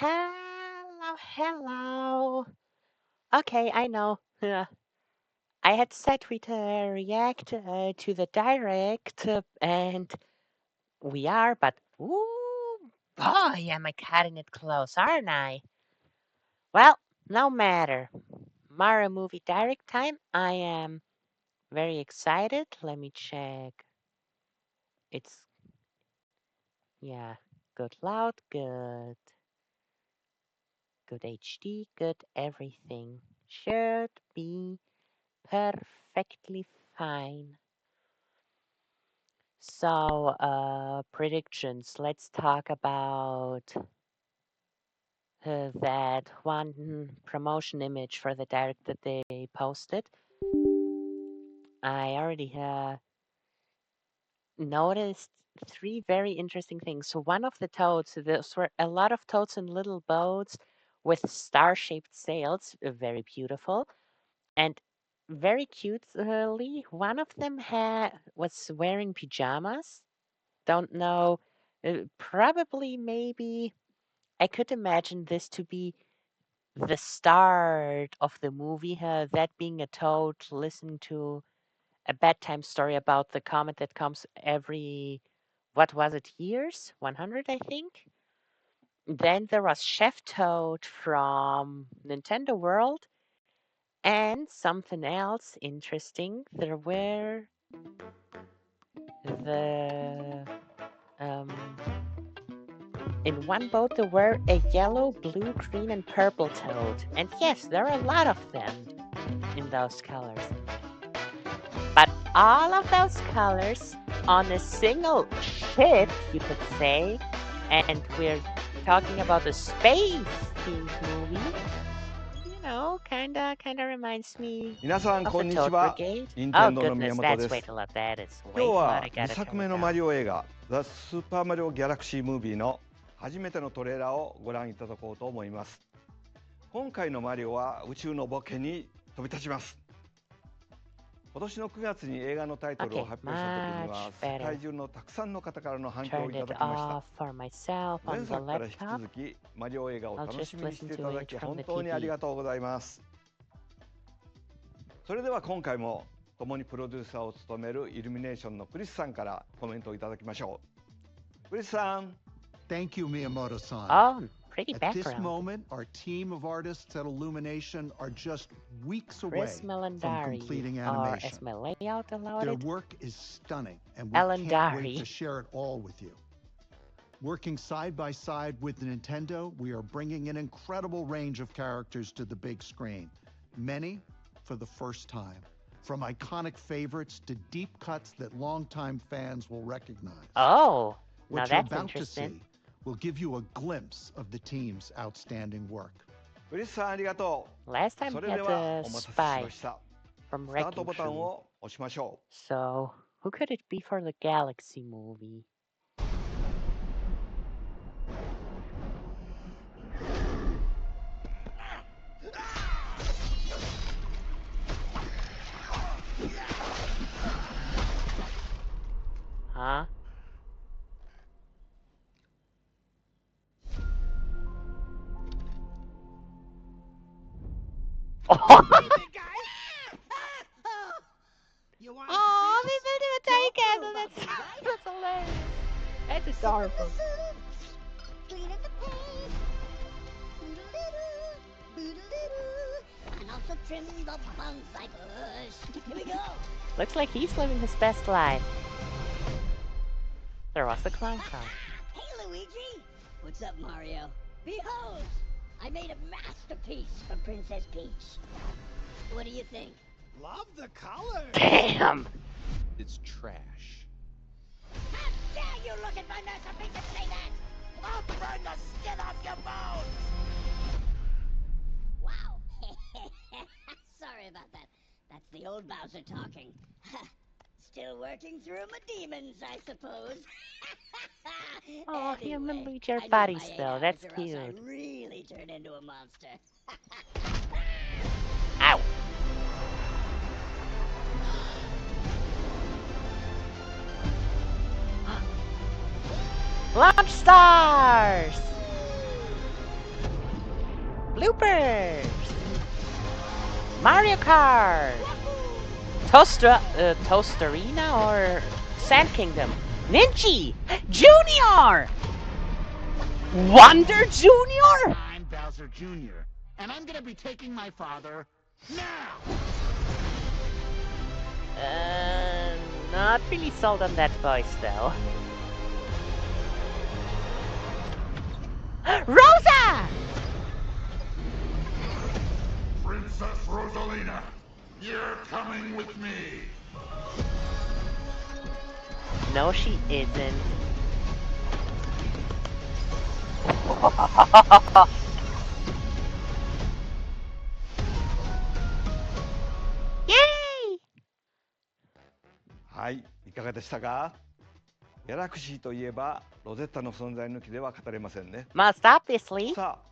Hello, hello. Okay, I know. I had said we'd react to the direct, and we are, but ooh, boy, am I cutting it close, aren't I? Well, no matter. Mario movie direct time. I am very excited. Let me check. It's, yeah, good loud, good HD, good everything. Should be perfectly fine. So, predictions. Let's talk about that one promotion image for the direct that they posted. I already noticed three very interesting things. So, one of the toads, those were a lot of toads in little boats with star-shaped sails, very beautiful. And very cutely, one of them was wearing pajamas. Don't know. Probably, maybe I could imagine this to be the start of the movie. That being a toad listening to a bedtime story about the comet that comes every, what was it, years? 100, I think. Then there was Chef Toad from Nintendo World. And something else interesting, there were the um, in one boat there were a yellow, blue, green, and purple toad. And yes, there are a lot of them in those colors. But all of those colors on a single ship, you could say, and we're talking about a space-themed movie. Kinda reminds me 皆さん of こ the んにち Toad は Brigade. 任 Oh 天堂の宮 goodness, 本で that's way す too loud. That is 今日 way too loud. は I 2 gotta 作 turn 目 it のマ down. リオ映画ザ・スーパーマリオギャラクシームービーの初めてのトレーラーをご覧いただこうと思います。今回のマリオは宇宙の冒険に飛び立ちます。今年の9月に映画のタイトルを Okay, 発表した時には much 世界 better. 中のたくさんの方からの反響をい Turned た it だきました。 off for myself 前 on the 作から引き laptop. 続きマリオ映画を I'll 楽し just みにし listen てい to ただ it き from 本 the 当にあり TV. がとうございます。それでは今回も共にプロデューサーを務めるイルミネーションのクリスさんからコメントをいただきましょう。クリスさん。Thank you, Miyamoto-san. Oh, pretty At this background. moment, our team of artists at Illumination are just weeks away Chris from Melandari, completing or animation. as my layout allowed Their it, work is stunning, and we can't wait Elandari. to share it all with you. Working side by side with Nintendo, we are bringing an incredible range of characters to the big screen, many for the first time. From iconic favorites to deep cuts that longtime fans will recognize. Oh, now What you're that's about to interesting. see will give you a glimpse of the team's outstanding work. クリスさんありがと Last う。 time そ we れで had は the お待たせし spy ました。 from スタート Wrecking ボタン Crew. を押しましょ So, who could it be for the Galaxy movie? Huh? You want Oh, this? they did a Don't take worry That's, about me, right? that's hilarious. That's Sip adorable. of the soup, clean up the paint, boodle-doo, boodle-doo, and also trim the bonsai bush. Here we go. Looks like he's living his best life. There was the clown car. Hey, Luigi. What's up, Mario? Behold, I made a masterpiece for Princess Peach. What do you think? Love the colors. Damn. It's trash. How dare you look at my masterpiece and say that? I'll burn the skin off your bones. Wow. Sorry about that. That's the old Bowser talking. Still working through my demons, I suppose. Oh, him and Anyway, Luigi are I need buddies my 8 though. hours That's or else cute. I really turn into a monster. Ow. Launch stars! Bloopers! Mario Kart! Toasterina or Sand Kingdom? Ninja! Junior! Wonder Junior? I'm Bowser Jr., and I'm gonna be taking my father now! Not really sold on that voice though. Rosa! Princess Rosalina, you're coming with me! No, she isn't. Yay! はい、いかがでしたか？ギャラクシーといえばロゼッタの存在抜きでは語れませんね。 Must obviously. さあ、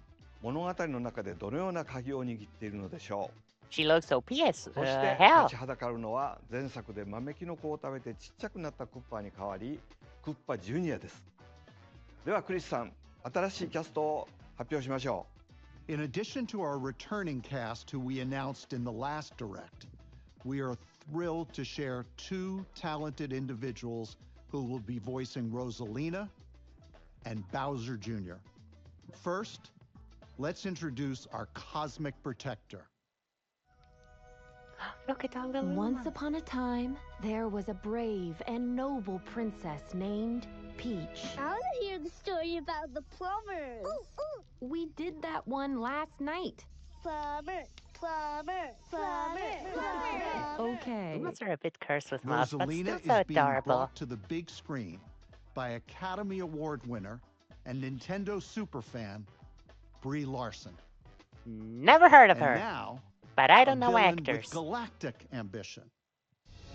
物語の中でどのような鍵を握っているのでしょう。 She looks OP as そして hell. 立ちはだかるのは前作で豆キノコを食べてちっちゃくなったクッパに代わりクッパジュニアです。ではクリスさん、新しいキャストを発表しましょう。 In addition to our returning cast who we announced in the last direct, we are thrilled to share two talented individuals who will be voicing Rosalina and Bowser Jr. First, let's introduce our cosmic protector. Look at all the little Once ones. upon a time, there was a brave and noble princess named Peach. I want to hear the story about the plumbers. We did that one last night. Plumber, plumber, plumber, plumber. Okay. Those are a bit cursed with mouse, but still Rosalina so is being adorable. brought to the big screen by Academy Award winner and Nintendo superfan Brie Larson. Never heard of And her, now, but I a don't know villain actors. with galactic ambition.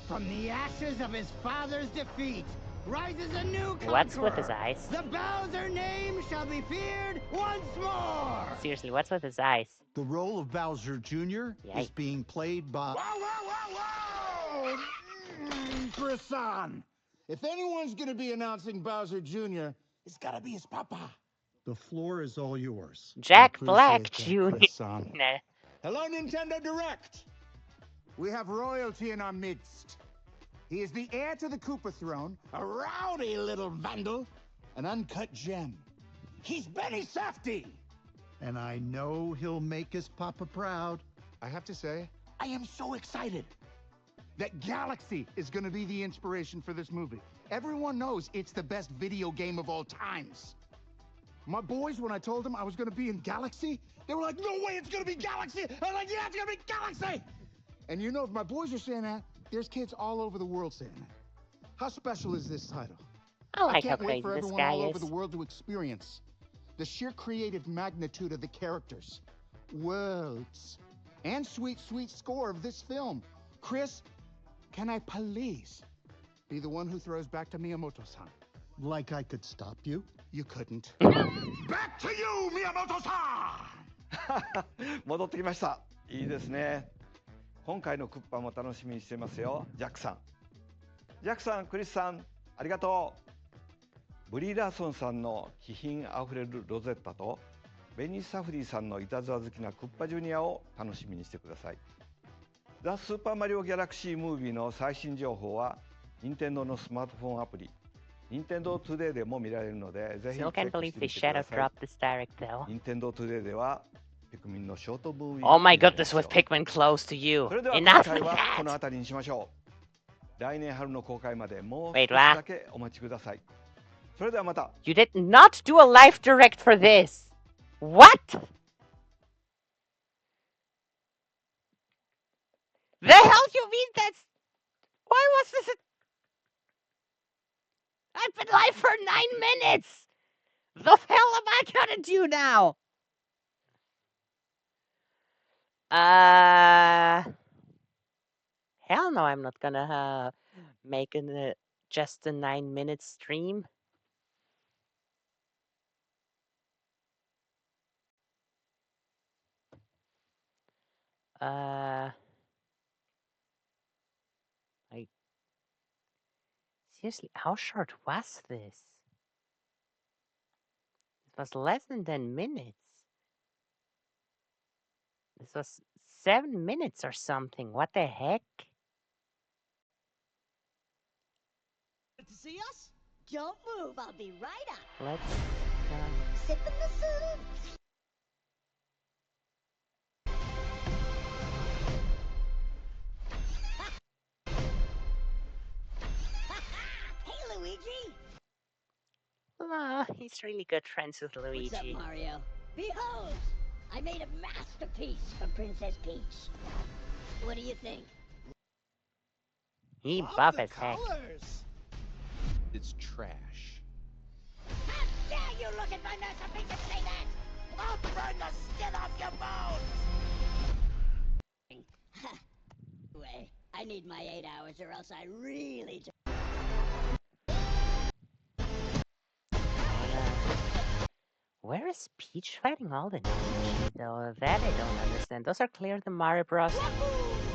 From the ashes of his father's defeat rises a new conqueror. What's with his eyes? The Bowser name shall be feared once more. Seriously, what's with his eyes? The role of Bowser Jr. is Yikes. being played by... Whoa! Chris-san, if anyone's gonna be announcing Bowser Jr., it's gotta be his papa. The floor is all yours. Jack Appreciate Black that, Jr. Chris-san. Nah. Hello, Nintendo Direct! We have royalty in our midst. He is the heir to the Koopa throne, a rowdy little vandal, an uncut gem. He's Benny Safdie! And I know he'll make his papa proud. I have to say, I am so excited that Galaxy is gonna be the inspiration for this movie. Everyone knows it's the best video game of all times. My boys, when I told them I was gonna be in Galaxy, they were like, no way, it's gonna be Galaxy! I'm like, yeah, it's gonna be Galaxy! And you know, if my boys are saying that, there's kids all over the world saying that. How special is this title? I like how can't crazy wait for this everyone guy all over is. the world to experience the sheer creative magnitude of the characters, worlds, and sweet, sweet score of this film. Chris, can I please be the one who throws back to Miyamoto-san? Like I could stop you? You couldn't. Back to you, Miyamoto-san! 戻ってきました。いいですね。今回のクッパも楽しみにしてますよ、ジャックさん。ジャックさん、クリスさん、ありがとう。ブリー・ラーソンさんの気品あふれるロゼッタとベニー・サフディさんのいたずら好きなクッパジュニアを楽しみにしてください。ザ・スーパーマリオ・ギャラクシー・ムービーの最新情報は任天堂のスマートフォンアプリ任天堂トゥデイでも見られるので、ぜひチェ Still ッ can't ク believe して they みてく shadow ださい。 dropped this direct though. 任天堂トゥデイではピクミンのショートムービー Oh my 見られま goodness, すよ with Pikmin close to you. それでは今 Enough 回 with はこの that! 辺りにしましょう。来年春の公開までもう Wait, 少し what? だけお待ちください。それではまた。 You did not do a live direct for this! What? The hell you mean that's... Why was this a... I've been live for 9 minutes! The hell am I gonna do now? Hell no, I'm not gonna make just a 9-minute stream. Seriously, how short was this? It was less than 10 minutes. This was 7 minutes or something. What the heck? To see us? Don't move, I'll be right up. Let's go. Sipping the soup. Hey, Luigi. Oh, he's really good friends with Luigi. What's up, Mario? Behold! I made a masterpiece for Princess Peach. What do you think? He Love buff the as heck. colors. It's trash. How dare you look at my masterpiece and say that? I'll burn the skin off your bones. Anyway, I need my 8 hours or else I really don't. Where is Peach fighting all the ninjas, though? That I don't understand. Those are clear the Mario Bros.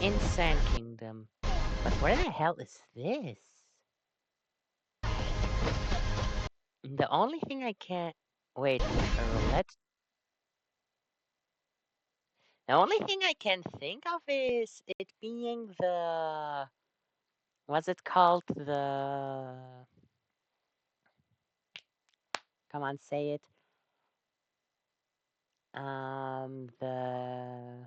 In Sand Kingdom. But where the hell is this? The only thing I can... Wait, let's... The only thing I can think of is it being the... What's it called? The... Come on, say it. The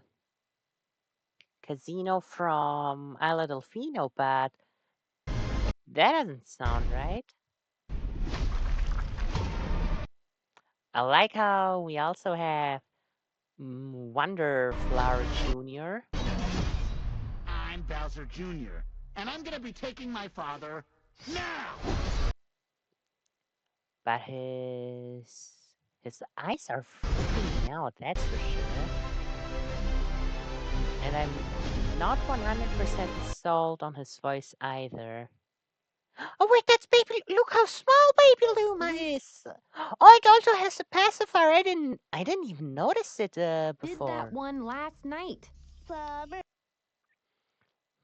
casino from Isla Delfino, but that doesn't sound right. I like how we also have Wonder Flower Jr. I'm Bowser Jr., and I'm gonna be taking my father now! But his eyes are freaking out, that's for sure. And I'm not 100% sold on his voice either. Oh wait, that's baby. Look how small baby Luma is. Oh, it also has a pacifier. I didn't even notice it Did before. that one last night. Flubber,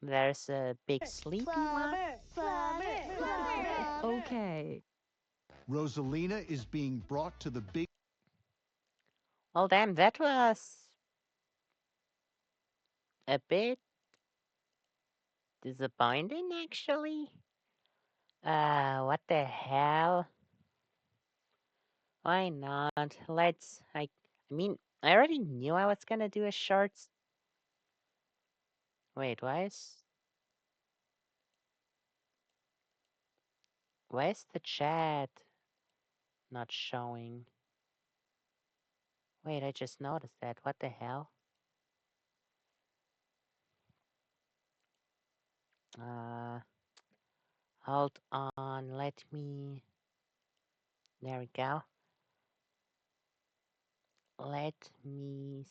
There's a big sleepy one. flubber. Okay. Rosalina is being brought to the big. Well, damn, that was a bit disappointing, actually. What the hell? Why not? Let's. I mean, I already knew I was gonna do a short. Wait, why is the chat not showing? Wait, I just noticed that. What the hell? Hold on. Let me. There we go. Let me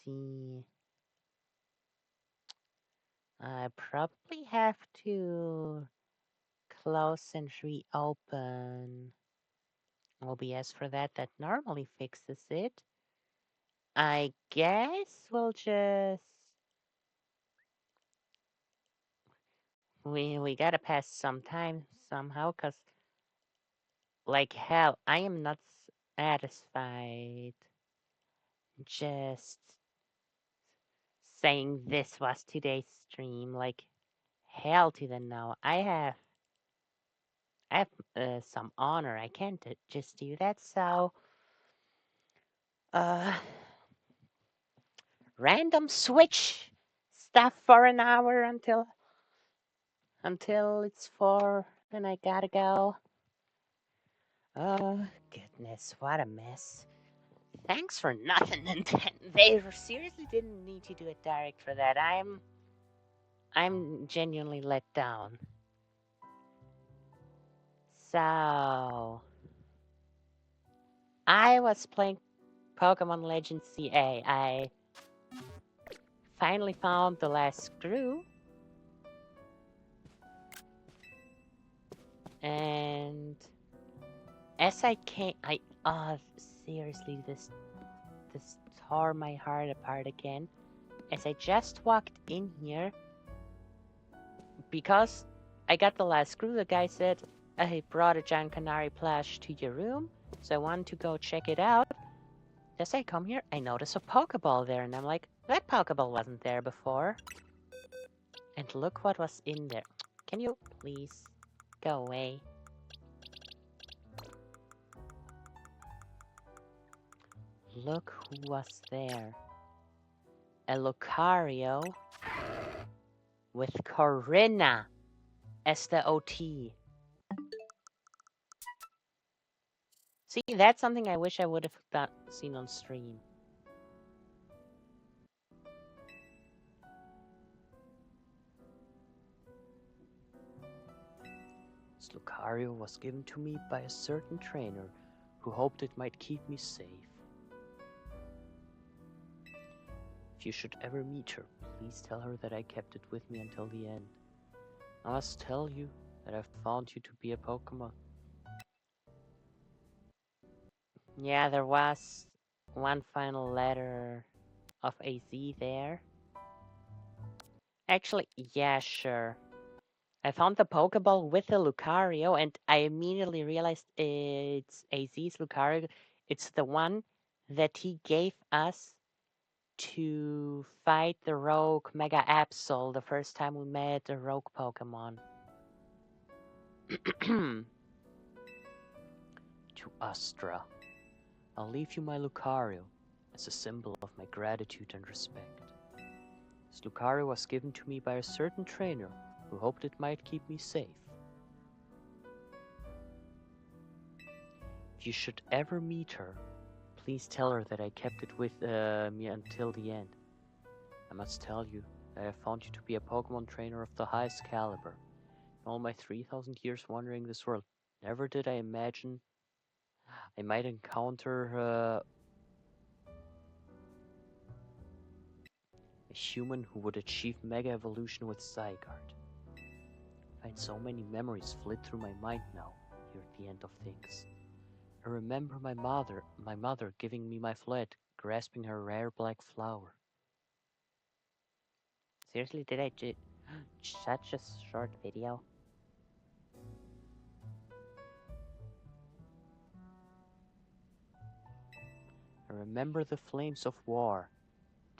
see. I probably have to close and reopen OBS for that. That normally fixes it. I guess we'll just we gotta pass some time somehow, cause like hell, I am not satisfied just saying this was today's stream. Like hell to the no. I have some honor. I can't just do that. So uh, random switch stuff for an hour until it's 4, and I gotta go. Oh, goodness, what a mess. Thanks for nothing, Nintendo. They seriously didn't need to do a direct for that. I'm genuinely let down. So, I was playing Pokemon Legends CA. I finally found the last screw. And as I came, seriously, this tore my heart apart again. As I just walked in here, because I got the last screw, the guy said, I brought a giant canary plush to your room, so I wanted to go check it out. As I come here, I notice a Pokeball there, and I'm like, that Pokeball wasn't there before. And look what was in there. Can you please go away? Look who was there. A Lucario with Corinna as the OT. See, that's something I wish I would have seen on stream. This Lucario was given to me by a certain trainer who hoped it might keep me safe. If you should ever meet her, please tell her that I kept it with me until the end. I must tell you that I've found you to be a Pokemon. Yeah, there was one final letter of AZ there. Actually, yeah, sure. I found the Pokeball with the Lucario, and I immediately realized it's AZ's Lucario. It's the one that he gave us to fight the rogue Mega Absol the first time we met a rogue Pokemon. To Astra, I'll leave you my Lucario as a symbol of my gratitude and respect. This Lucario was given to me by a certain trainer who hoped it might keep me safe. If you should ever meet her, please tell her that I kept it with me until the end. I must tell you that I found you to be a Pokemon trainer of the highest caliber. In all my 3,000 years wandering this world, never did I imagine I might encounter a human who would achieve Mega Evolution with Zygarde. I find so many memories flit through my mind now, here at the end of things. I remember my mother giving me my flag, grasping her rare black flower. Seriously, did I do such a short video? I remember the flames of war,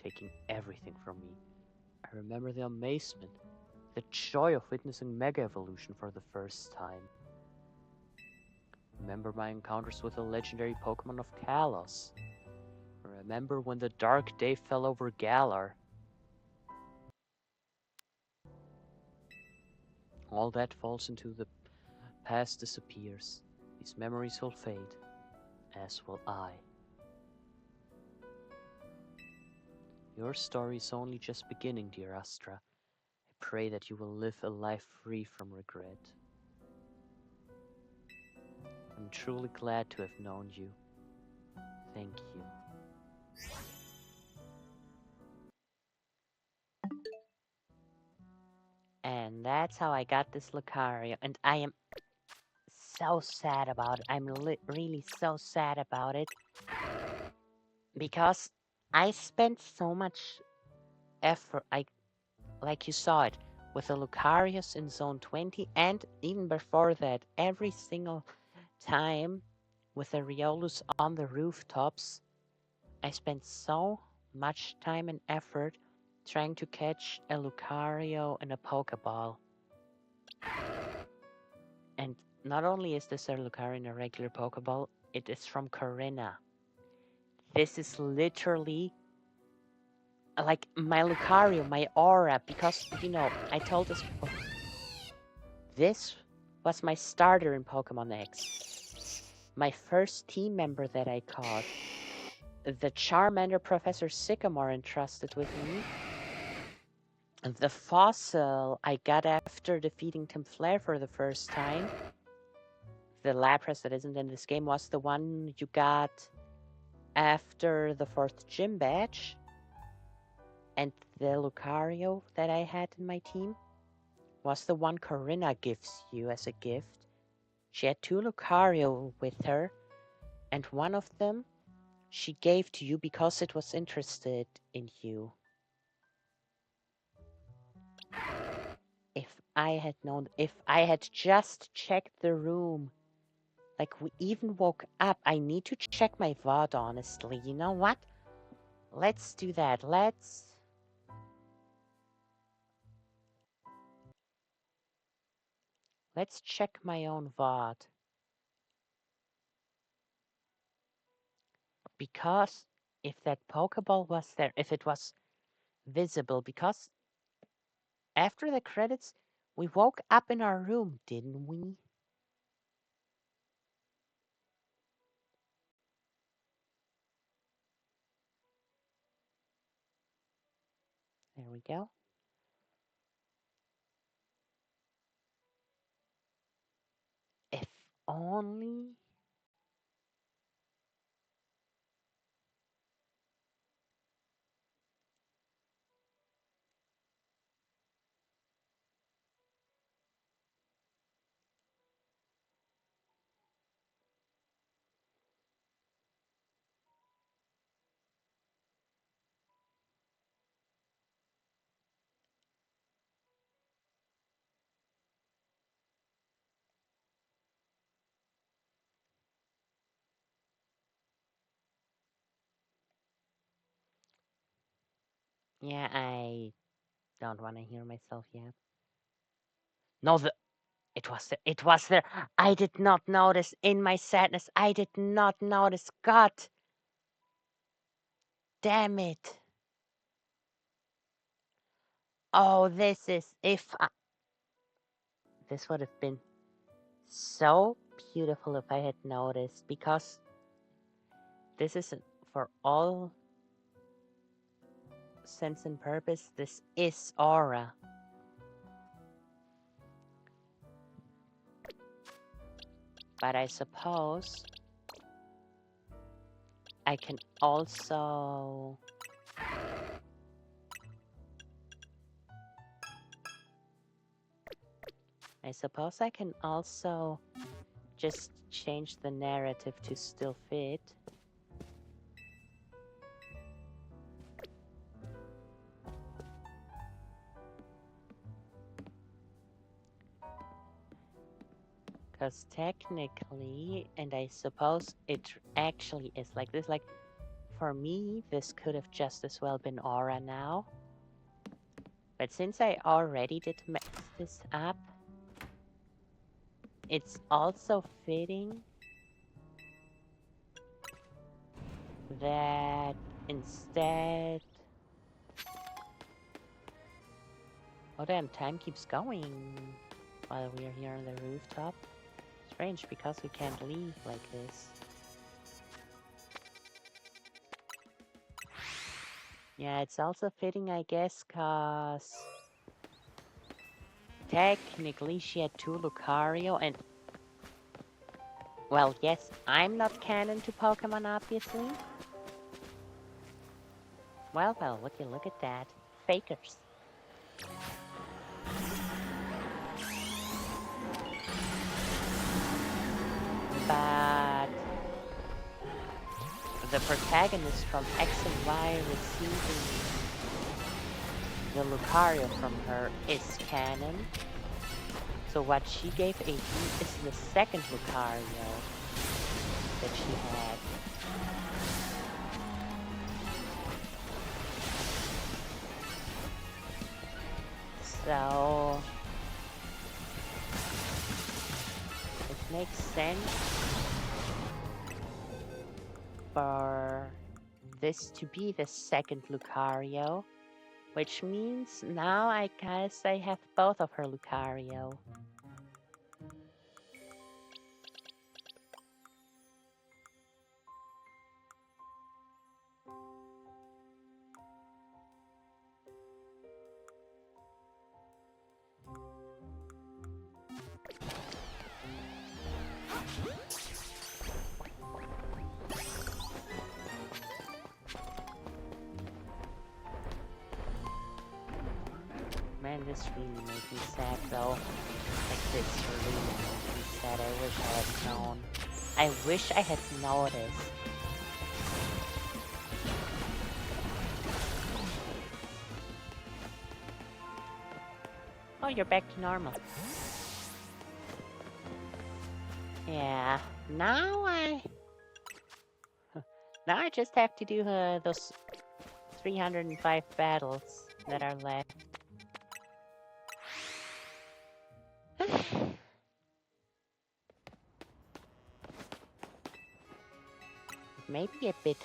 taking everything from me. I remember the amazement, the joy of witnessing Mega Evolution for the first time. Remember my encounters with the legendary Pokemon of Kalos. Remember when the dark day fell over Galar. All that falls into the past, disappears. These memories will fade, as will I. Your story is only just beginning, dear Astra. I pray that you will live a life free from regret. I'm truly glad to have known you. Thank you. And that's how I got this Lucario, and I am so sad about it. I'm really so sad about it. Because I spent so much effort, like you saw it, with the Lucarius in Zone 20, and even before that, every single time with the Riolus on the rooftops, I spent so much time and effort trying to catch a Lucario and a Pokeball. And not only is this a Lucario in a regular Pokeball, it is from Corinna. This is literally like my Lucario, my aura, because, you know, I told this before. This was my starter in Pokemon X. My first team member that I caught. The Charmander Professor Sycamore entrusted with me. And the fossil I got after defeating Tim Flare for the first time. The Lapras that isn't in this game was the one you got after the 4th gym badge. And the Lucario that I had in my team was the one Corinna gives you as a gift. She had 2 Lucario with her, and one of them she gave to you because it was interested in you. If I had known, if I had just checked the room Like, we even woke up. I need to check my VOD, honestly. You know what? Let's do that. Let's check my own VOD. Because if that Pokeball was there, if it was visible, because after the credits, we woke up in our room, didn't we? There we go. If only... Yeah, I don't want to hear myself yet. No, it was there. It was there. I did not notice in my sadness. I did not notice. God damn it. Oh, this would have been so beautiful if I had noticed, because this is for all sense and purpose, this is Aura. But I suppose I can also... just change the narrative to still fit. Because technically, and I suppose it actually is like this, like, for me, this could have just as well been Aura now. But since I already did mess this up, it's also fitting that instead... Oh damn, time keeps going while we are here on the rooftop. Strange, because we can't leave like this. Yeah, it's also fitting, I guess, cause technically she had 2 Lucario, and well, yes, I'm not canon to Pokemon, obviously. Well, would you look at that. Fakers. But the protagonist from X and Y receiving the Lucario from her is canon. So what she gave AD is the second Lucario that she had. So it makes sense for this to be the second Lucario, which means now I guess I have both of her Lucario. Man, this really made me sad though. Like, this really made me sad. I wish I had known. I wish I had noticed. Oh, you're back to normal. Yeah. Now now I just have to do those 305 battles that are left. Maybe a bit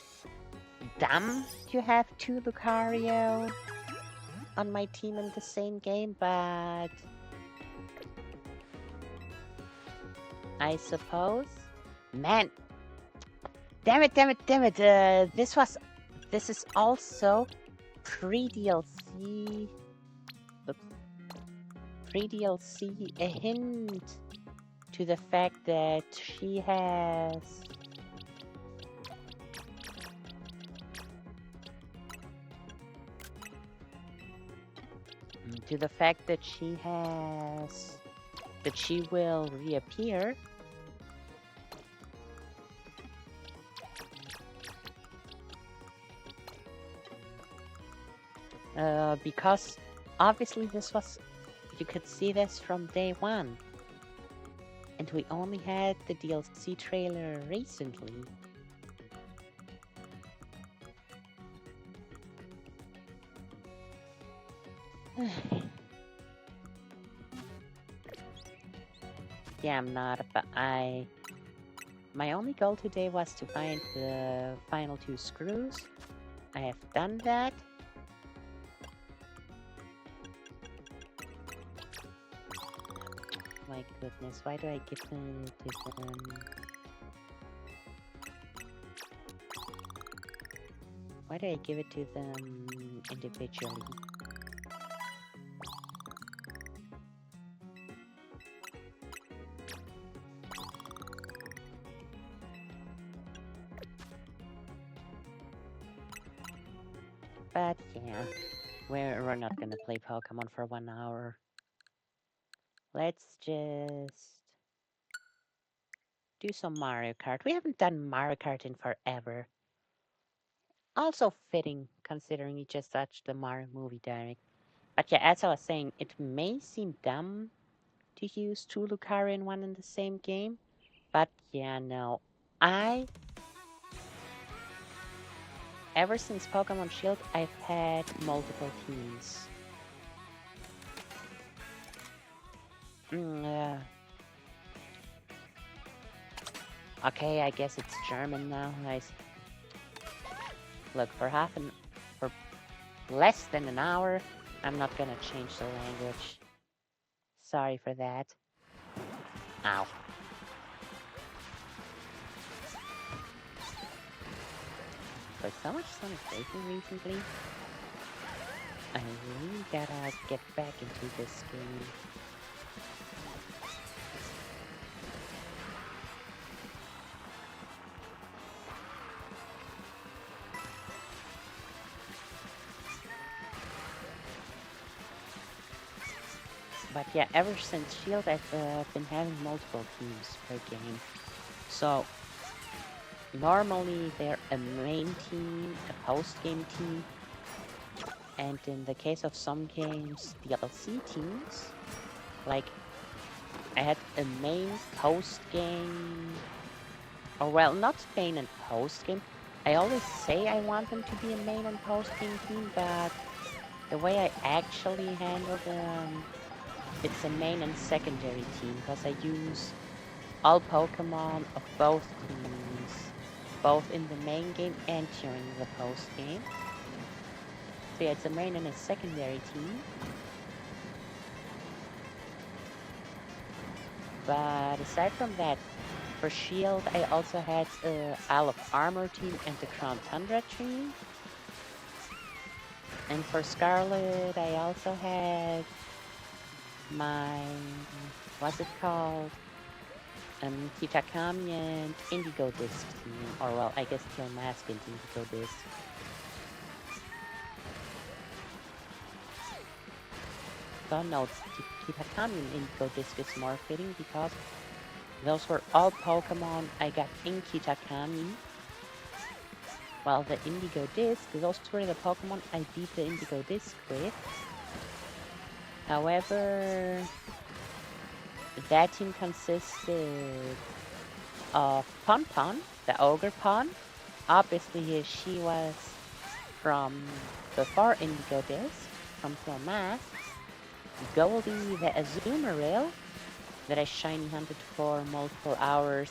dumb to have two Lucario on my team in the same game, but I suppose. Man, damn it, damn it, damn it! This is also pre-DLC. Oops. Pre-DLC, a hint to the fact that she has that she will reappear. Because obviously you could see this from day one. And we only had the DLC trailer recently. Yeah, I'm not, but my only goal today was to find the final 2 screws. I have done that. My goodness, why do I give them to them? Why do I give it to them individually? But yeah, we're not gonna play Pokemon for 1 hour. Let's just do some Mario Kart. We haven't done Mario Kart in forever. Also fitting, considering you just watched the Mario movie direct. But yeah, as I was saying, it may seem dumb to use 2 Lucario in one in the same game. But yeah, no. Ever since Pokemon Shield, I've had multiple teams. Okay, I guess it's German now. Look, for less than an hour, I'm not gonna change the language. Sorry for that. Ow. Played so much Sonic Racing recently. I really gotta get back into this game. But yeah, ever since Shield, I've been having multiple teams per game. So normally they're a main team, a post-game team, and in the case of some games, DLC teams. Like, I had a main post-game, or well, not main and post-game. I always say I want them to be a main and post-game team, but the way I actually handle them, it's a main and secondary team, because I use all Pokemon of both teams, both in the main game and during the post game. So yeah, it's a main and a secondary team. But aside from that, for Shield, I also had Isle of Armor team and the Crown Tundra team. And for Scarlet, I also had my, what's it called? Kitakami and Indigo Disc team. Or well, I guess Tail Mask and Indigo Disc. So no, Kitakami and Indigo Disc is more fitting because those were all Pokemon I got in Kitakami. While the Indigo Disc, those were the Pokemon I beat the Indigo Disc with. However, that team consisted of Pon Pon, the ogre Pon. Obviously, she was from before Indigo Disc, from Four Masks. Goldie, the Azumarill, that I shiny hunted for multiple hours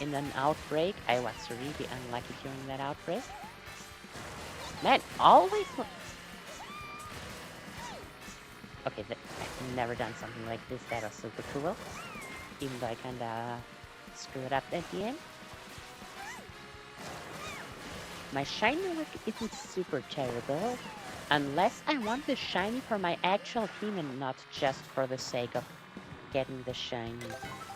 in an outbreak. I was really unlucky during that outbreak. Man, always... Okay, I've never done something like this. That was super cool. Even though I kinda screwed up at the end. My shiny luck isn't super terrible, unless I want the shiny for my actual team and not just for the sake of getting the shiny.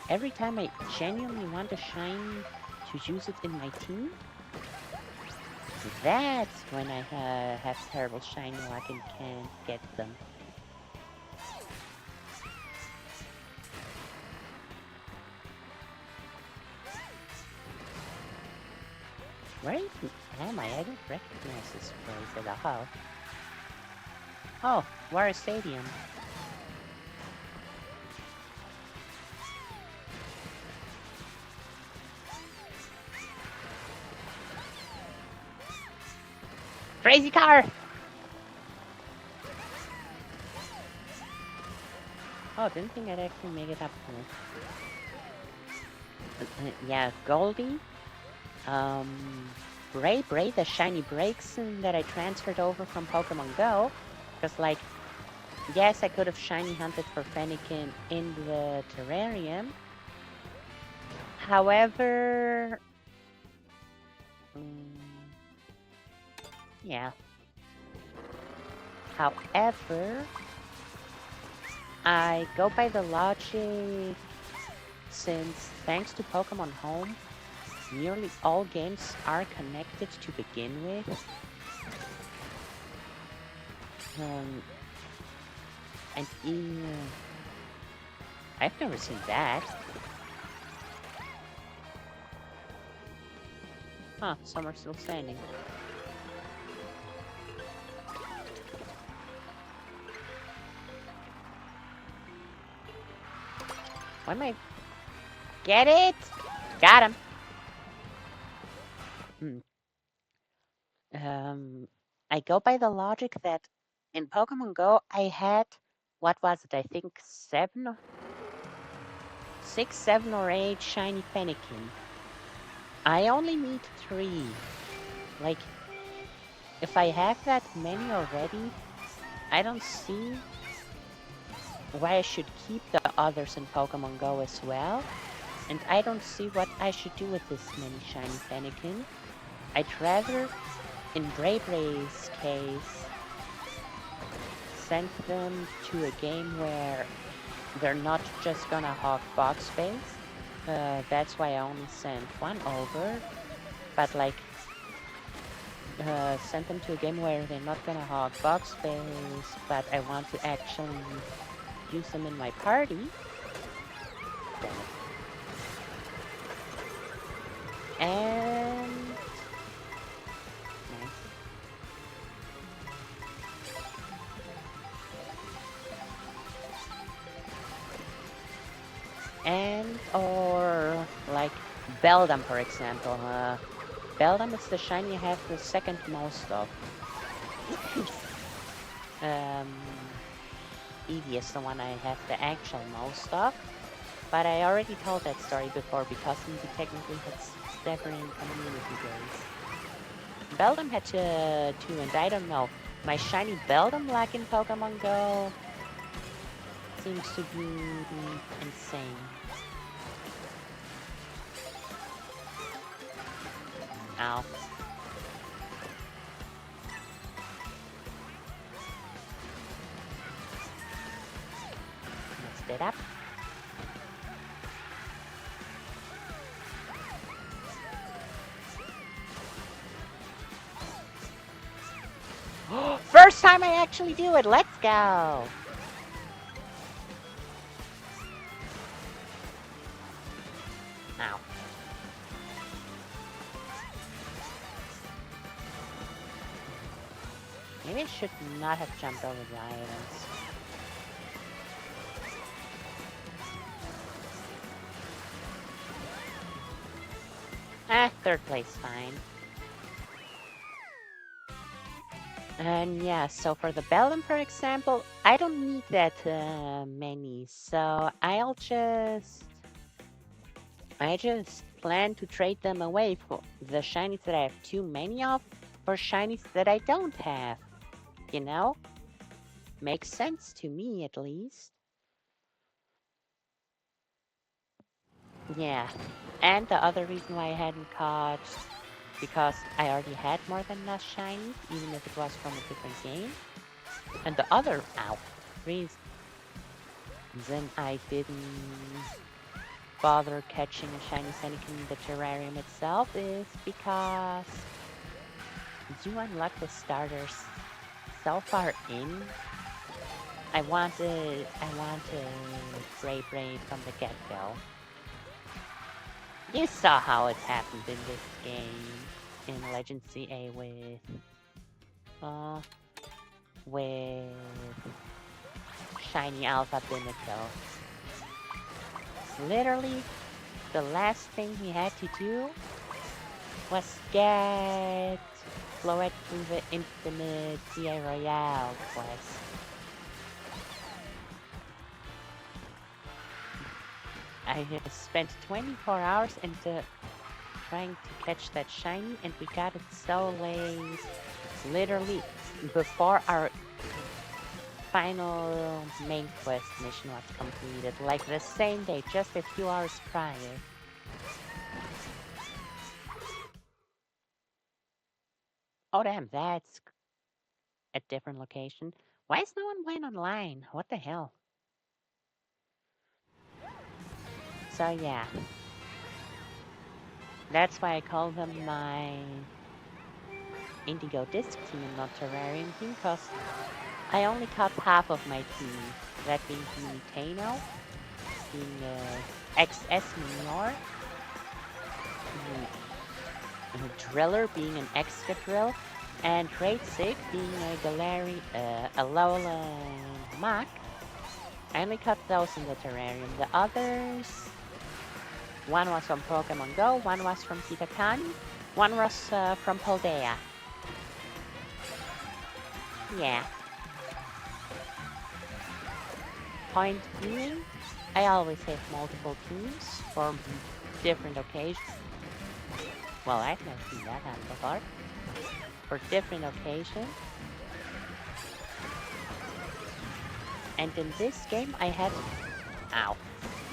Every time I genuinely want a shiny to use it in my team, that's when I have terrible shiny luck and can't get them. Where even am I? I don't recognize this place at all. Oh, War Stadium. Crazy car! Oh, didn't think I'd actually make it up here. Yeah, Goldie. Bray, the shiny breaks that I transferred over from Pokemon Go. Because, like, yes, I could have shiny hunted for Fennekin in the terrarium. However... yeah. However... I go by the logic since, thanks to Pokemon Home, nearly all games are connected to begin with. And I've never seen that. Huh, some are still standing. Why am I... Get it! Got him! I go by the logic that in Pokemon Go, I had, what was it, I think 6, 7, or 8 shiny Fennekin. I only need 3. Like, if I have that many already, I don't see why I should keep the others in Pokemon Go as well. And I don't see what I should do with this many shiny Fennekin. I'd rather, in Bray's case, send them to a game where they're not just gonna hog box space. That's why I only sent 1 over. But like, send them to a game where they're not gonna hog box space, but I want to actually use them in my party. And... nice. And, or, like, Beldum, for example. Beldum is the shiny I have the second most of. Eevee is the one I have the actual most of. But I already told that story before because Eevee technically had 7 community days. Beldum had 2, and I don't know. My shiny Beldum luck in Pokemon Go seems to be insane. Ow. Messed it up. First time I actually do it. Let's go. Ow. Maybe I should not have jumped over the items. third place, fine. And yeah, so for the Bellum, for example, I don't need that many, so I just plan to trade them away for the shinies that I have too many of, for shinies that I don't have. You know? Makes sense to me, at least. Yeah. And the other reason why I hadn't caught, because I already had more than enough shinies, even if it was from a different game. And the other, reason I didn't bother catching a shiny Senikin in the terrarium itself is because you unlock the starters so far in. I wanted Brave from the get-go. You saw how it happened in this game in Legend CA with Shiny Alpha Bimiko. Literally, the last thing he had to do was get Floette through the Infinite CA Royale quest. I spent 24 hours into trying to catch that shiny, and we got it so late. Literally, before our final main quest mission was completed, like the same day, just a few hours prior. Oh damn, that's a different location. Why is no one playing online? What the hell? So yeah, that's why I call them my Indigo Disc team and not Terrarium team, because I only caught half of my team, that being Tano, being XS Minior, Driller being an Excadrill, and Raid Sig being a Lowland Mach. I only caught those in the terrarium. The others, one was from Pokemon Go, one was from Kitakami, one was from Paldea. Yeah. Point being, I always have multiple teams for different occasions. Well, I've never seen that happen before. For different occasions. And in this game, I had,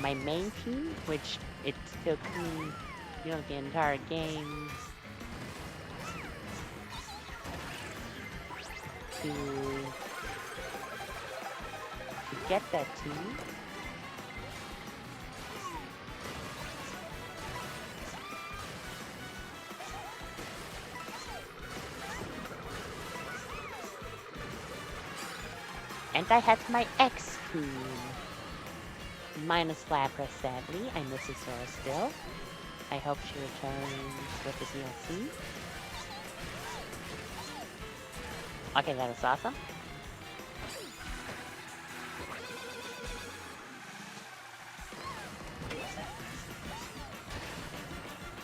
my main team, which it took me, the entire game to get that team. And I had my X team. Minus Lapras, sadly. I miss Isora still. I hope she returns with the DLC. Okay, that is awesome.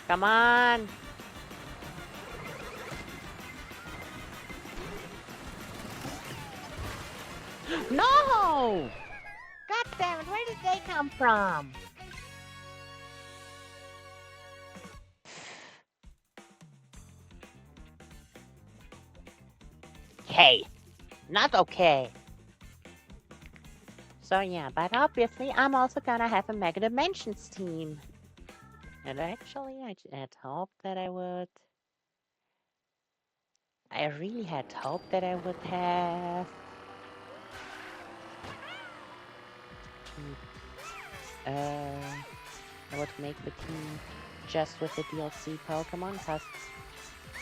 Come on! No! God damn it, where did they come from? Hey, not okay. So yeah, but obviously I'm also gonna have a Mega Dimensions team. And actually, I had hoped that I would. I really had hoped that I would have. I would make the team just with the DLC Pokemon, because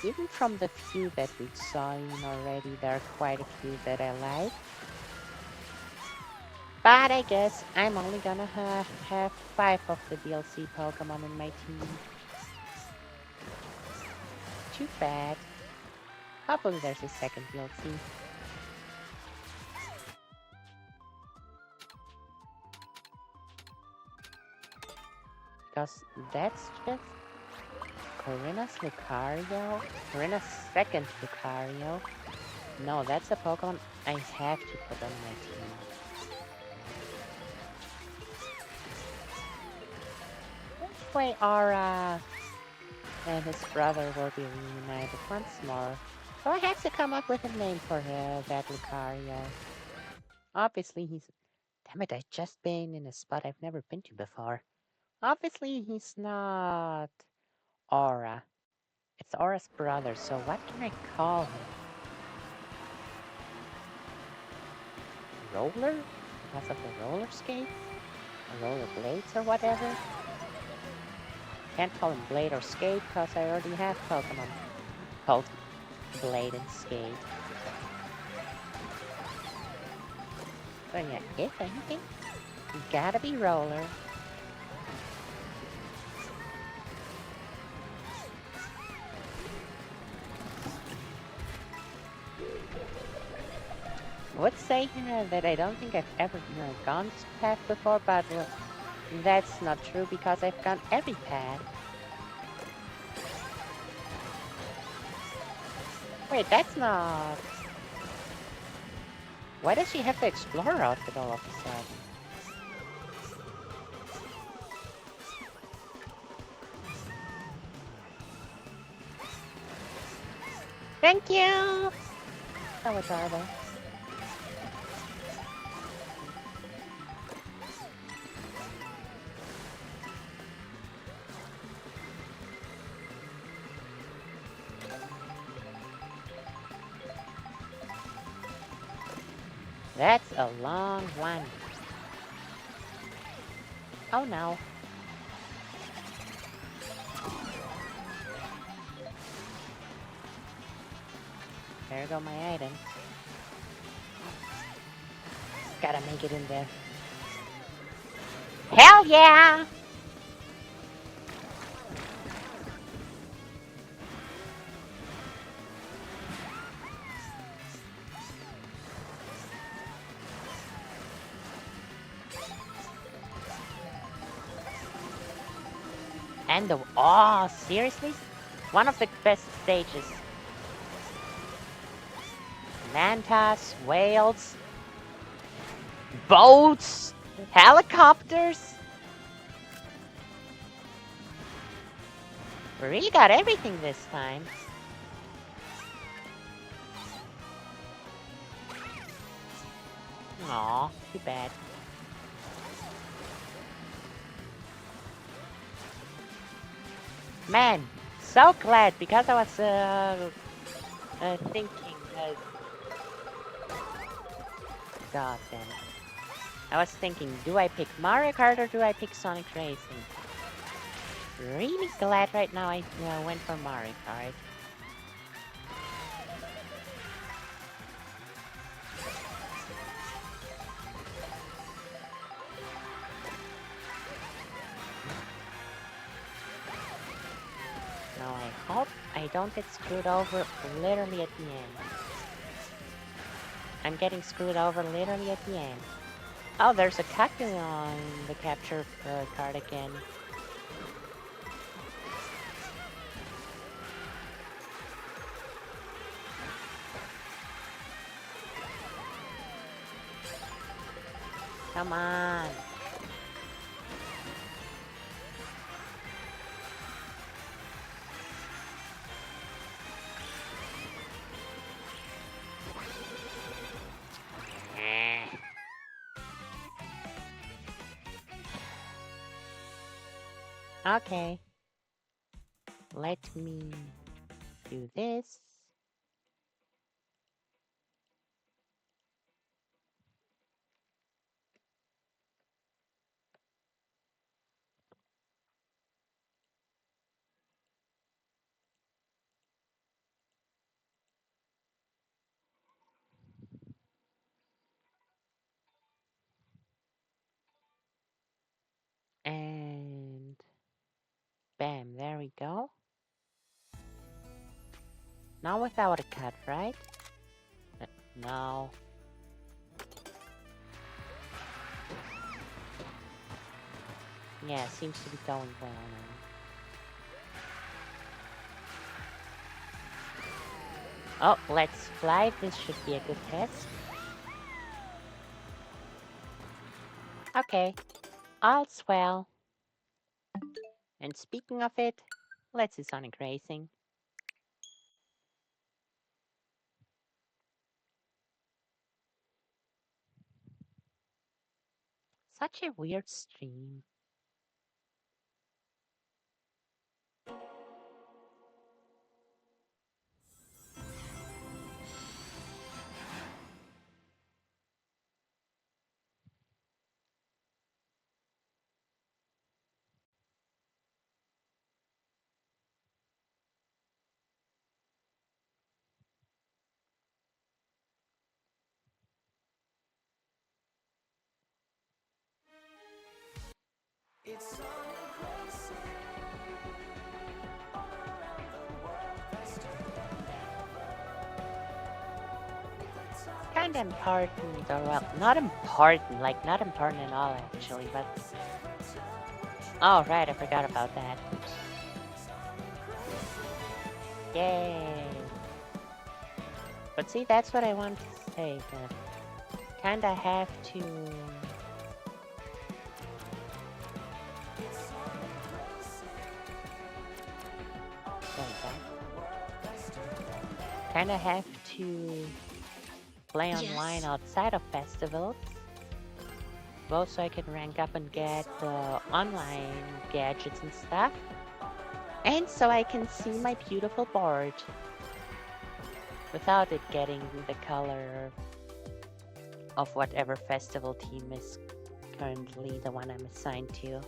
even from the few that we saw in already, there are quite a few that I like. But I guess I'm only gonna have 5 of the DLC Pokemon in my team. Too bad. Hopefully there's a second DLC. Because that's just Corinna's Lucario? Corinna's second Lucario? No, that's a Pokemon I have to put on my team. Which way Aura and his brother will be reunited once more. So I have to come up with a name for that Lucario. Obviously he's... Damn it, I've just been in a spot I've never been to before. Obviously he's not Aura. It's Aura's brother, so what can I call him? Roller? Because of the roller skates? Or roller blades or whatever? Can't call him Blade or Skate because I already have Pokemon called Blade and Skate. So yeah, if anything, you gotta be Roller. I would say that I don't think I've ever gone this path before, but that's not true because I've gone every path. Wait, that's not... Why does she have the Explorer outfit all of a sudden? Thank you! So adorable. That's a long one. Oh no. There go my items. Gotta make it in there. Hell yeah! And the... Oh, seriously? One of the best stages. Mantas, whales, boats, helicopters. We really got everything this time. Aw, too bad. Man, so glad because I was thinking. God damn it! I was thinking, do I pick Mario Kart or do I pick Sonic Racing? Really glad right now I went for Mario Kart. Now I hope I don't get screwed over literally at the end. I'm getting screwed over literally at the end. Oh, there's a cactus on the capture card again. Come on. Okay. Let me do this. And bam, there we go. Now without a cut, right? No. Yeah, seems to be going well now. Oh, let's fly. This should be a good test. Okay, all's well. And speaking of it, let's do Sonic Racing. Such a weird stream. Kind of important, or well, not important, like not important at all actually, but... Oh, right, I forgot about that. Yay! But see, that's what I want to say, that kinda have to... Kinda have to play online outside of festivals, both so I can rank up and get online gadgets and stuff, and so I can see my beautiful board without it getting the color of whatever festival team is currently the one I'm assigned to.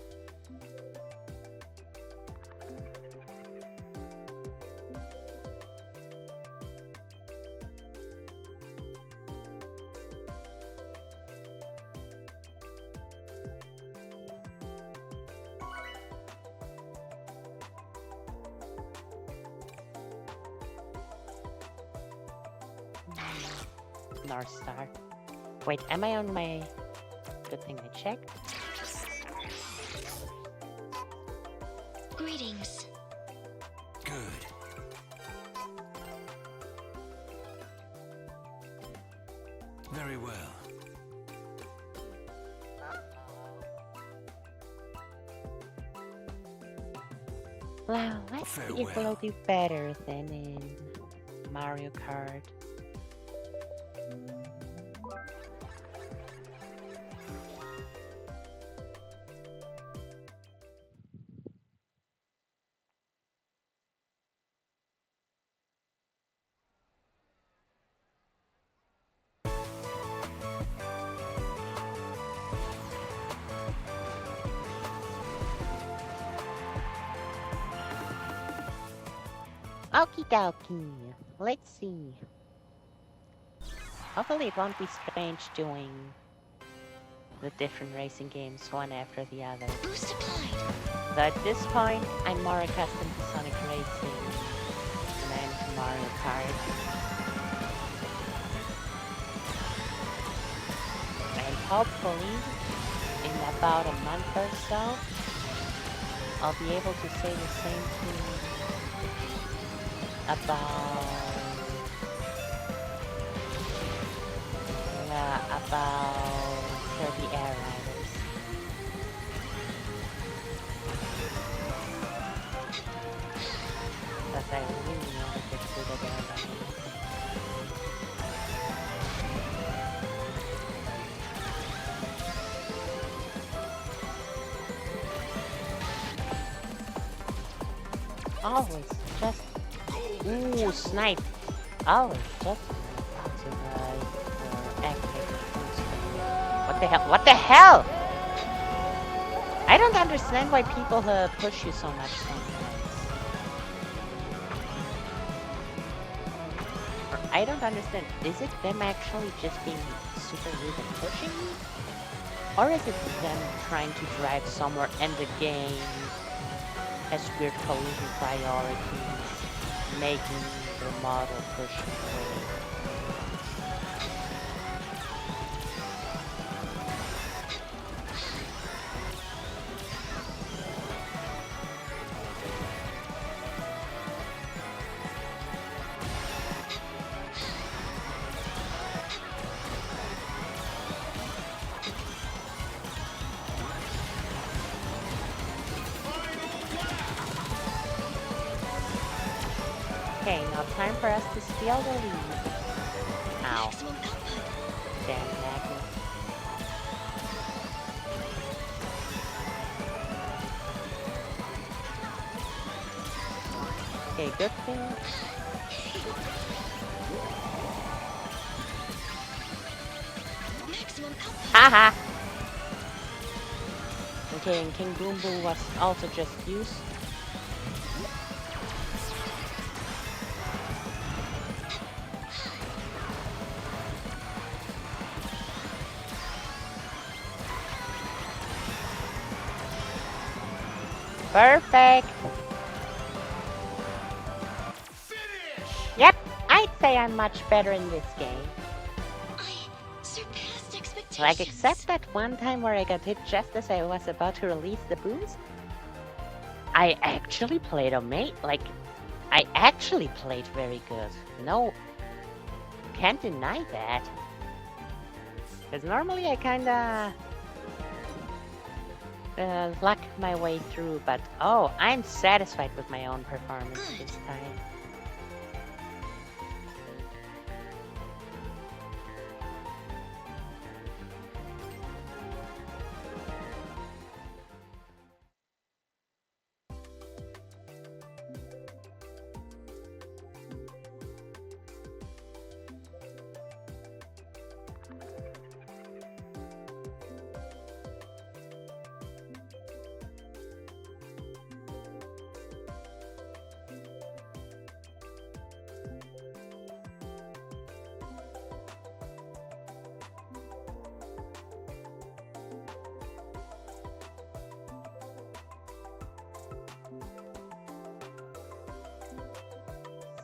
North Star. Wait, am I on my... Good thing I checked. Greetings. Good. Very well. Well, let's see if we'll do better than in Mario Kart. Okie dokie. Let's see. Hopefully it won't be strange doing the different racing games one after the other. Boost applied. Though at this point, I'm more accustomed to Sonic Racing than to Mario Kart. And hopefully, in about a month or so, I'll be able to say the same thing about Kirby Air Riders. Because I really want to get good at Air Riders. Always just... Ooh, snipe! Always just... What the hell? What the hell? I don't understand why people push you so much sometimes. I don't understand. Is it them actually just being super rude and pushing you? Or is it them trying to drive somewhere and the game has weird collision priorities, making the model push away? Now time for us to steal the lead. Ow. Damn magnet. Okay, good thing. Haha! Okay, and King Boom Boom was also just used. Perfect! Finish! Yep, I'd say I'm much better in this game. I surpassed expectations. Like, except that one time where I got hit just as I was about to release the boost. I actually played like, I actually played very good. No, can't deny that. Because normally I kinda luck my way through, but oh, I'm satisfied with my own performance this time.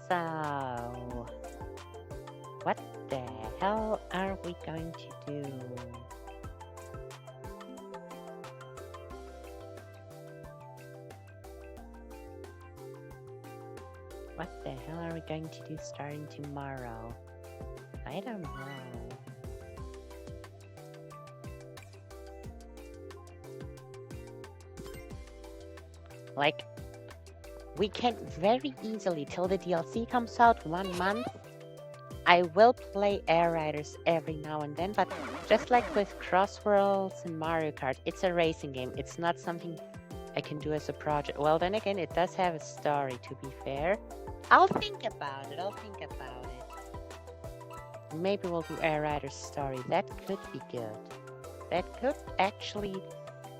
So, what the hell are we going to do? What the hell are we going to do starting tomorrow? I don't know. Like, we can very easily, till the DLC comes out 1 month, I will play Air Riders every now and then, but just like with Crossworlds and Mario Kart, it's a racing game. It's not something I can do as a project. Well, then again, it does have a story, to be fair. I'll think about it. Maybe we'll do Air Riders story. That could be good. That could actually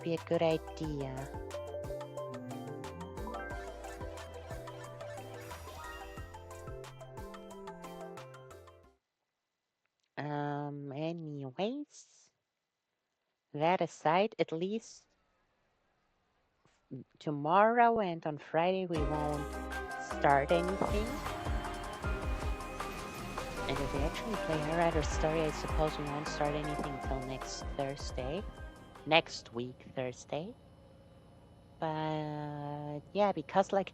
be a good idea. Anyways, that aside, at least tomorrow and on Friday we won't start anything. And if we actually play Air Rider's story, I suppose we won't start anything until next Thursday. Next week, Thursday. But yeah, because like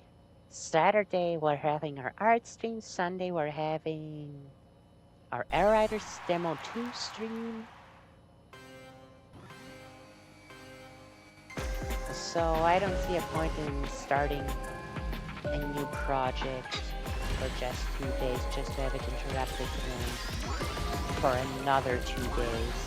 Saturday we're having our art stream, Sunday we're having our Air Riders Demo 2 stream. So I don't see a point in starting a new project for just 2 days, just to have it interrupted for another 2 days.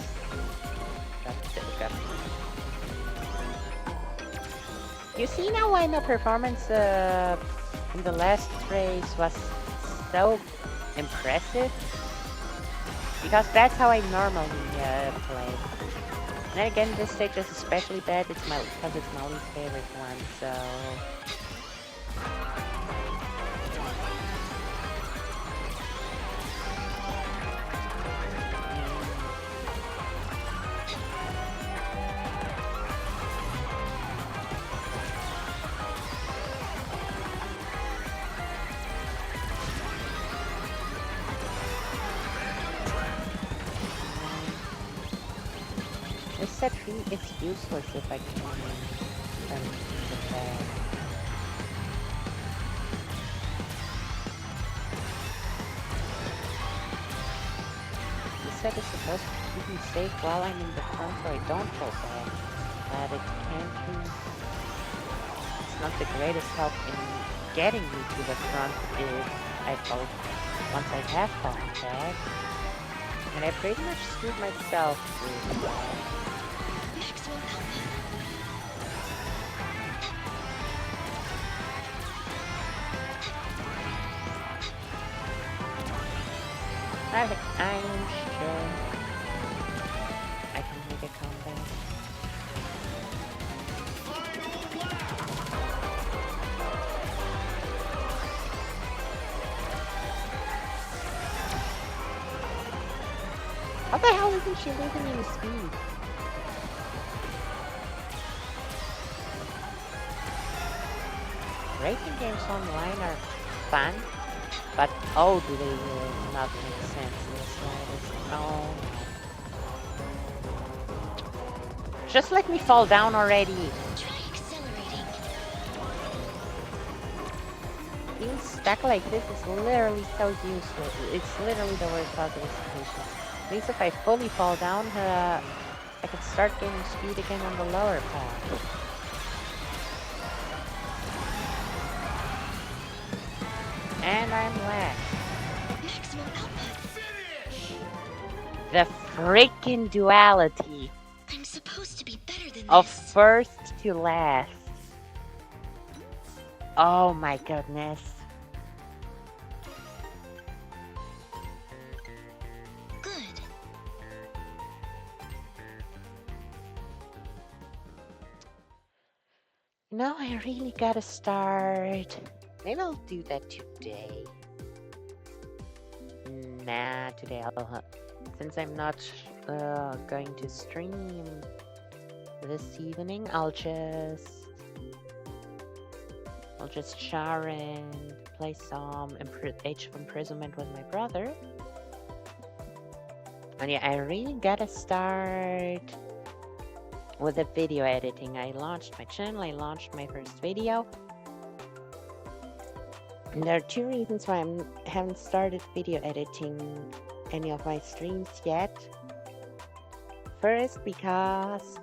You see now why my performance in the last race was so impressive? Because that's how I normally play. And then again, this stage is especially bad because it's my least favorite one, so... This set tree is useless if I can the bag. This set is supposed to keep me safe while I'm in the front so I don't fall back. But it can't be... It's not the greatest help in getting me to the front if I fall once I have fallen back, and I pretty much screwed myself through that. Maximum output. I'm sure I can make a comeback. How the hell isn't she losing any speed? Racing games online are fun, but oh, do they not make sense in the slightest? Oh. Just let me fall down already. Try accelerating. Being stuck like this is literally so useless. It's literally the worst possible situation. At least if I fully fall down, I can start gaining speed again on the lower path. And I'm last. Maximum output. Finish! The freaking duality I'm supposed to be better than of this. first to last. Oh my goodness. Good. No, I really gotta start. Maybe I'll do that today. Nah, today since I'm not going to stream this evening, I'll just shower and play some Age of Imprisonment with my brother. And yeah, I really gotta start with the video editing. I launched my channel, I launched my first video. And there are two reasons why I haven't started video editing any of my streams yet. First, because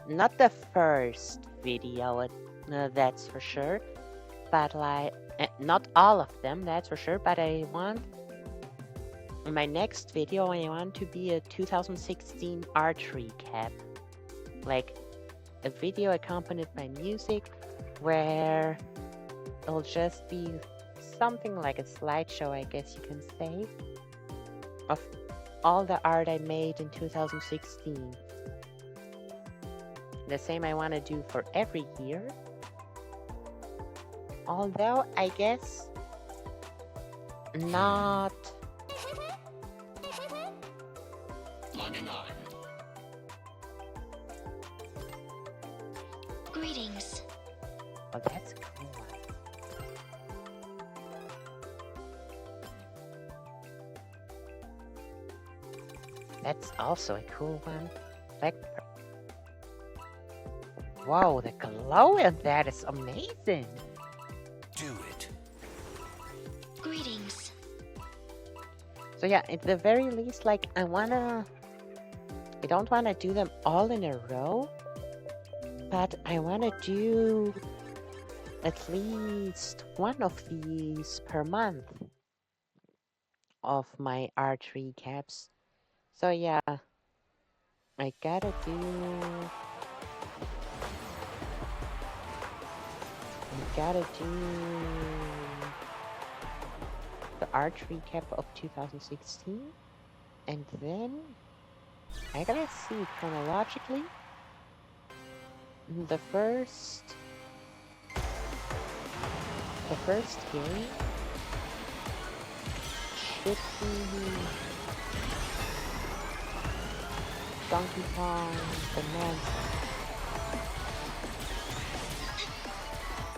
not the first video, that's for sure, but like, not all of them, that's for sure, but I want, in my next video, I want to be a 2016 art recap. Like, a video accompanied by music, where it'll just be something like a slideshow, I guess you can say, of all the art I made in 2016. The same I want to do for every year. Although, I guess, not... Logging on. Greetings. Oh, that's a cool one. That's also a cool one. Like, whoa, the glow in that is amazing. Do it. Greetings. So yeah, at the very least, like, I don't wanna do them all in a row, but I wanna do at least one of these per month of my art recaps. So yeah, I gotta do the art recap of 2016, and then I gotta see chronologically. The first game should be Donkey Kong Bonanza.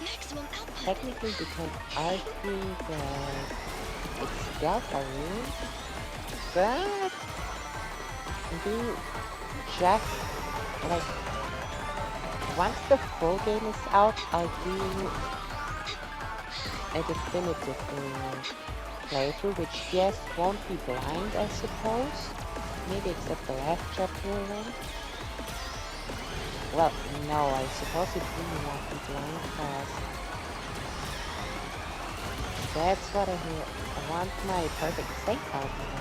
Maximum output. Technically, because I think that it's Deltarune, but do just like once the full game is out, I'll do a definitive playthrough, which yes, won't be blind, I suppose. Maybe except the last chapter then. Well, no, I suppose it really won't be blind, because That's what I hear. I want my perfect steak out, man.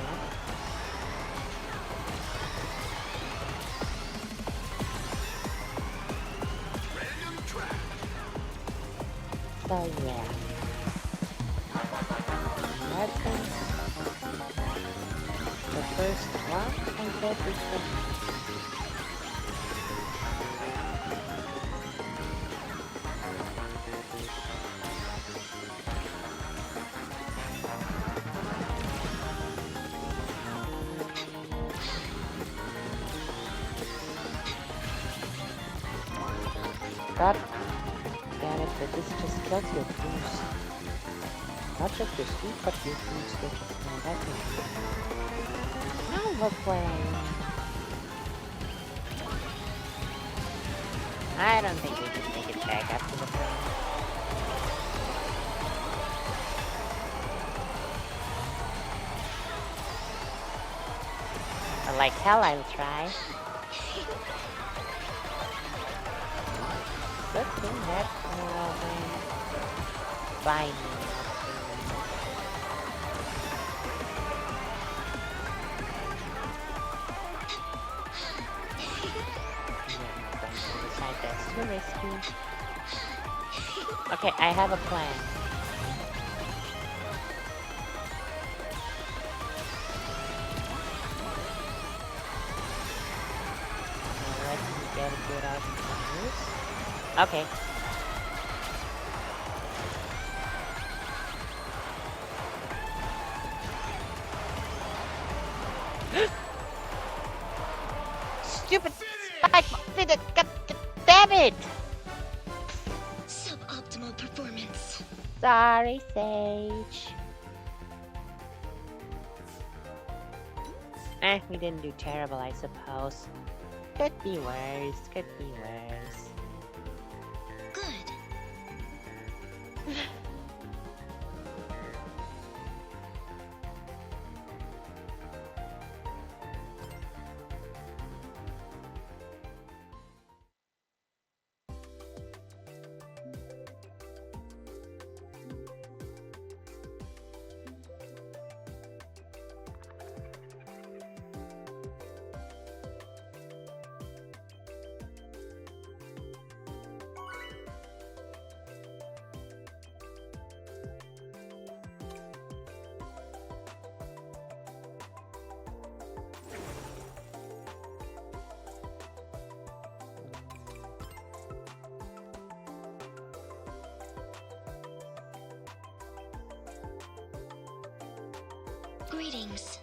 Random track. So yeah. That's the first one and everything. God damn it, but this just kills your goose. Not just your sweet, but your goose, which is not that good. Now look where I am. I don't think we can make it back after the plane. But like hell I'll try. Good thing that fine. That's too risky. Okay, I have a plan. Let me get a good out of this. Okay. Stupid spike! God damn it! Suboptimal performance. Sorry, Sage. We didn't do terrible, I suppose. Could be worse, could be worse. Good. Greetings.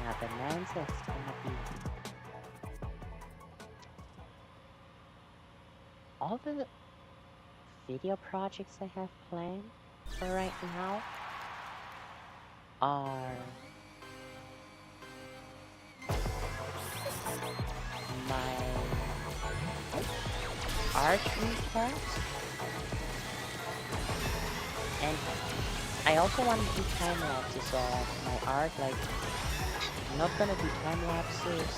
Now the Bonanza's gonna be all the video projects I have planned for right now are my art recaps, and I also want to do time lapses of my art. Like, I'm not gonna do time lapses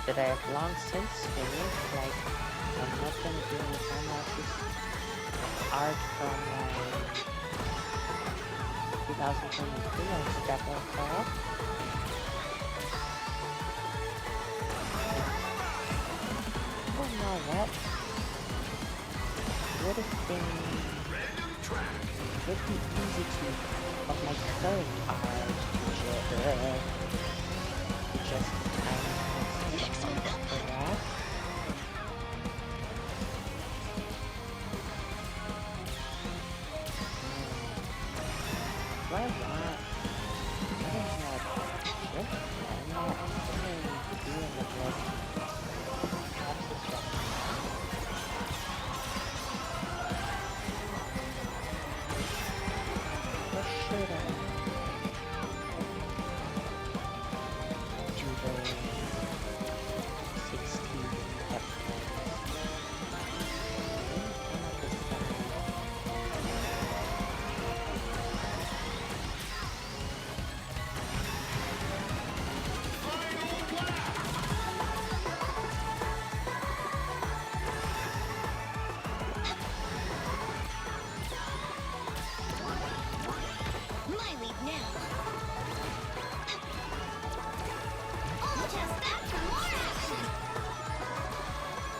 that I have long since finished. Like, I'm not gonna do any time lapses of art from 2023 or stuff like that. I don't know what would have been. It would be easy to, of my current art, just Maximum output. that. Why not? I don't know.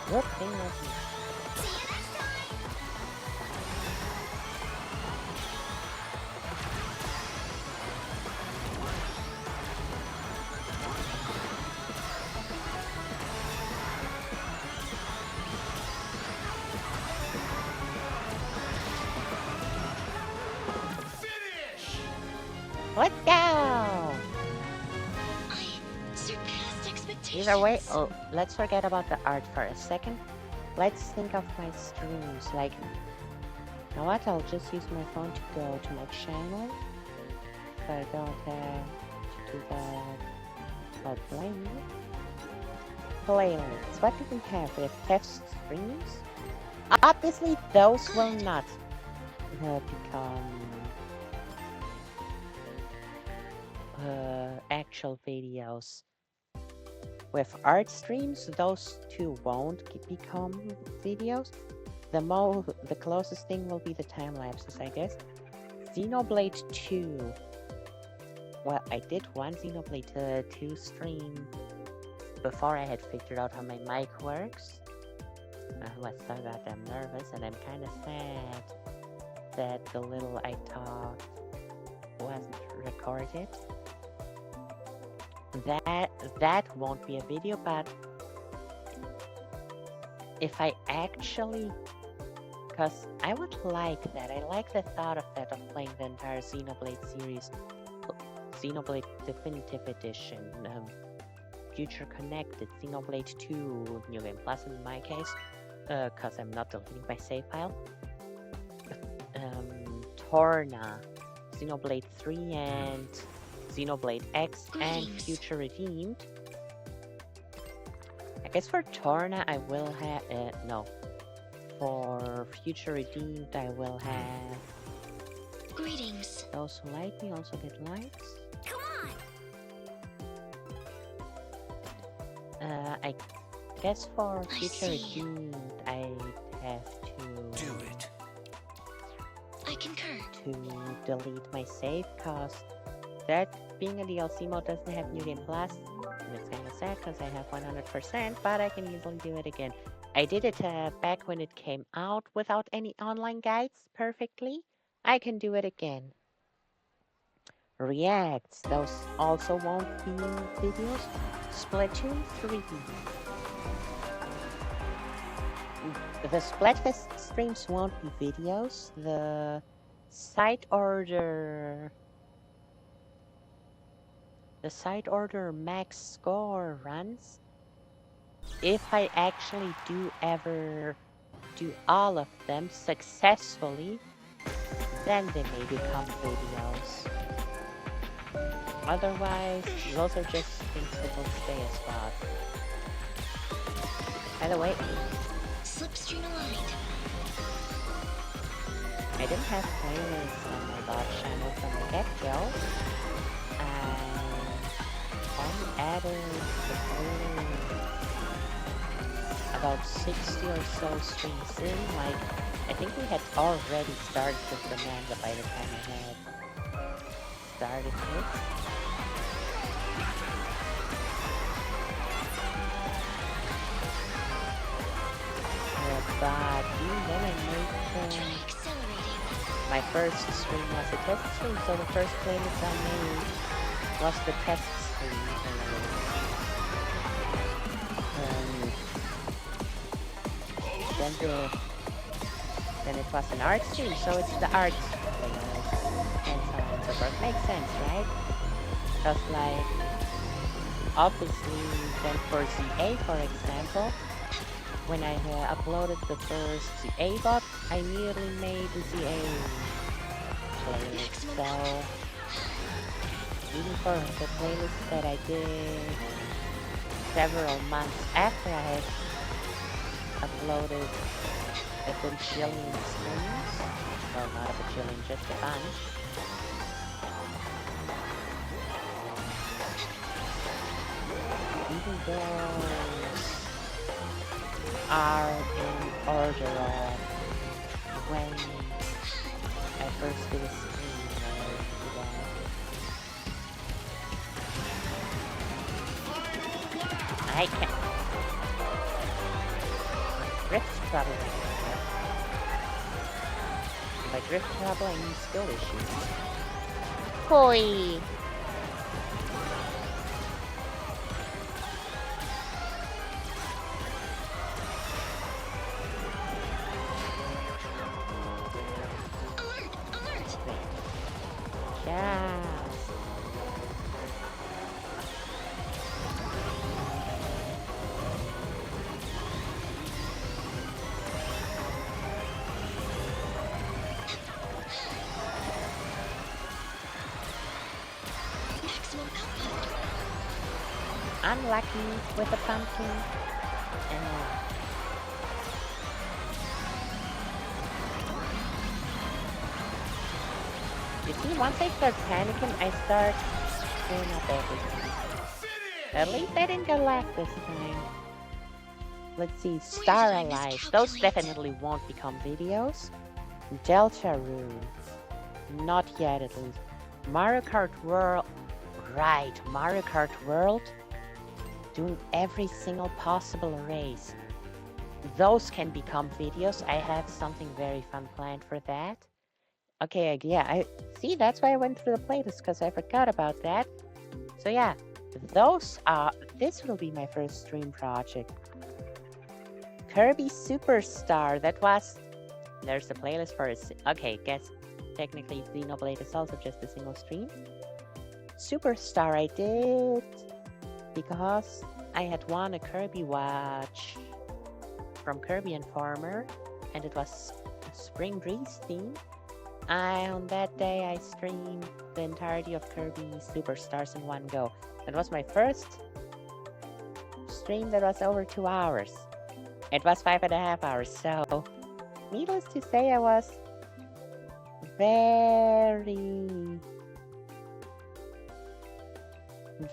Good thing was you. See you next time! Finish! Let's go! I surpassed expectations. Either way, oh, let's forget about the art for a second. Let's think of my streams. Like, you know what? I'll just use my phone to go to my channel. So I don't have to do that. I'll blame you. Playlists. What do we have? We have test streams. Obviously, those will not become actual videos. With art streams, those two won't become videos. The closest thing will be the time lapses, I guess. Xenoblade 2. Well, I did one Xenoblade 2 stream before I had figured out how my mic works. I was so goddamn nervous, and I'm kind of sad that the little I talked wasn't recorded. That won't be a video, but if I actually, because I would like that. I like the thought of that, of playing the entire Xenoblade series, Xenoblade Definitive Edition, Future Connected, Xenoblade 2, New Game Plus in my case, because I'm not deleting my save file. Torna, Xenoblade 3 and Xenoblade X and Future Redeemed. I guess for Torna I will have, no. For Future Redeemed I will have... Greetings. Those who like me also get likes. Come on! I guess for Future see. Redeemed I'd have to... Do it. I concur. To delete my save, cause that being a DLC mode doesn't have New Game Plus. And it's kind of sad because I have 100%, but I can easily do it again. I did it back when it came out without any online guides perfectly. I can do it again. Reacts, those also won't be videos. Splatoon 3. The Splatfest streams won't be videos. The site order max score runs. If I actually do ever do all of them successfully, then they may become videos. Otherwise, those are just things that will stay as well. By the way, Slipstream aligned. I didn't have playlists on my bot channel from the get-go. I only added the playlist about 60 or so streams in. Like, I think we had already started with the manga by the time I had started it. But then I made my first stream was a test stream, so the first playlist I made was the test stream. Then it was an art stream, so it's the art playlist, and so on and so forth. Makes sense, right? Just like, obviously, then for ZA, for example, when I uploaded the first ZA bot, I immediately made the ZA playlist. So even for the playlist that I did several months after I had uploaded a bajillion streams, well, not a bajillion, just a bunch, even those are in order of when I first did a stream I can't. trouble. By drift trouble, I mean skill issues. Hoi! Alert! Alert! Yeah. Maximum output. Unlucky with a pumpkin. You see, once I start panicking, I start screwing up everything. At least I didn't get lag this time. Let's see, Star did I Allies. Those miscalculate? definitely won't become videos. Delta Rune. Not yet, at least. Mario Kart World. Right, Mario Kart World. Doing every single possible race. Those can become videos. I have something very fun planned for that. Okay, yeah, I see. That's why I went through the playlist, because I forgot about that. So yeah, those are. This will be my first stream project. Kirby Superstar. That was. There's the playlist for it. Okay, guess technically Xenoblade is also just a single stream. Superstar I did because I had won a Kirby watch from Kirby Informer, and it was Spring Breeze theme. On that day, I streamed the entirety of Kirby Superstars in one go. It was my first stream that was over 2 hours. It was 5.5 hours, so needless to say, I was very,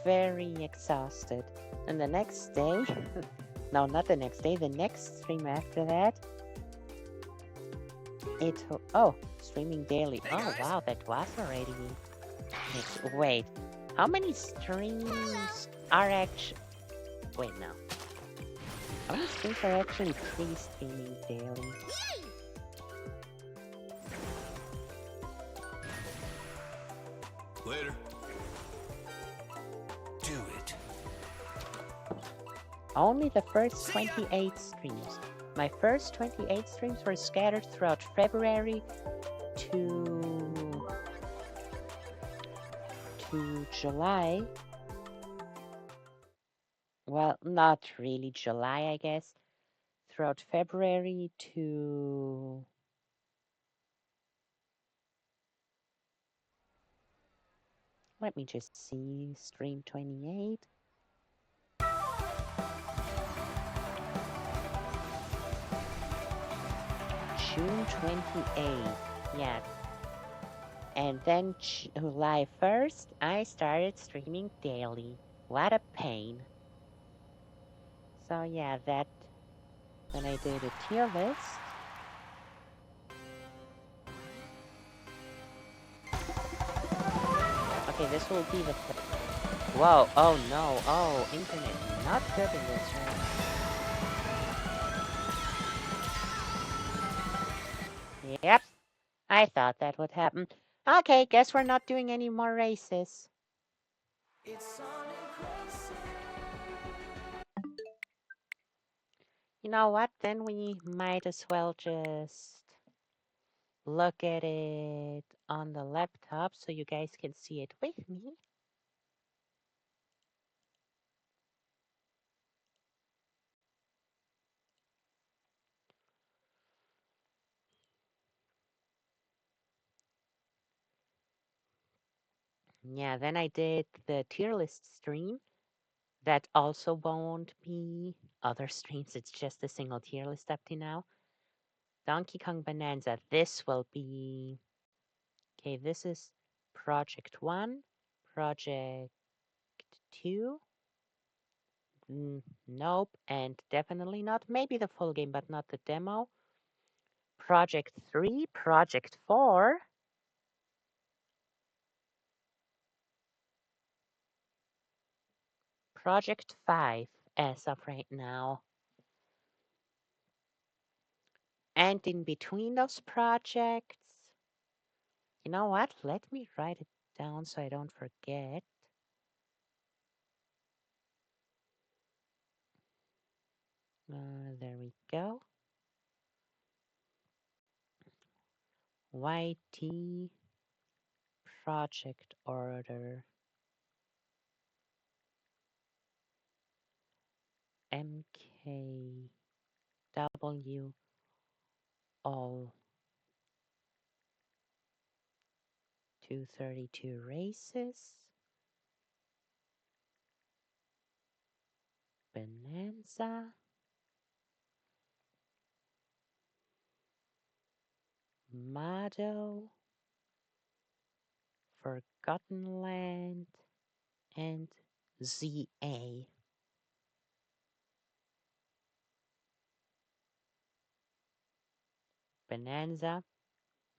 very exhausted. And the next day, no, not the next day, the next stream after that, streaming daily. Hey, oh, guys. wow, that was already. Wait, how many streams are actually. Wait, no. How many streams are actually pre-streaming daily? Later. Do it. Only the first 28 streams. My first 28 streams were scattered throughout February to July. Well, not really July, I guess. Throughout February to let me just see, stream 28. June 28th, yeah. And then July 1st, I started streaming daily. What a pain. So yeah, then I did a tier list. Okay, this will be the... Whoa, oh no, oh, internet, not good in this room. Yep, I thought that would happen. Okay, guess we're not doing any more races. You know what, then we might as well just look at it on the laptop so you guys can see it with me. Yeah, then I did the tier list stream. That also won't be other streams. It's just a single tier list up to now. Donkey Kong Bonanza. This will be... Okay, this is Project 1, Project 2. Nope, and definitely not. Maybe the full game, but not the demo. Project 3, Project 4. Project 5 as of right now. And in between those projects, you know what? Let me write it down so I don't forget. There we go. YT project order MKW all 232 races. Bonanza. Mado. Forgotten Land. And ZA. Bonanza.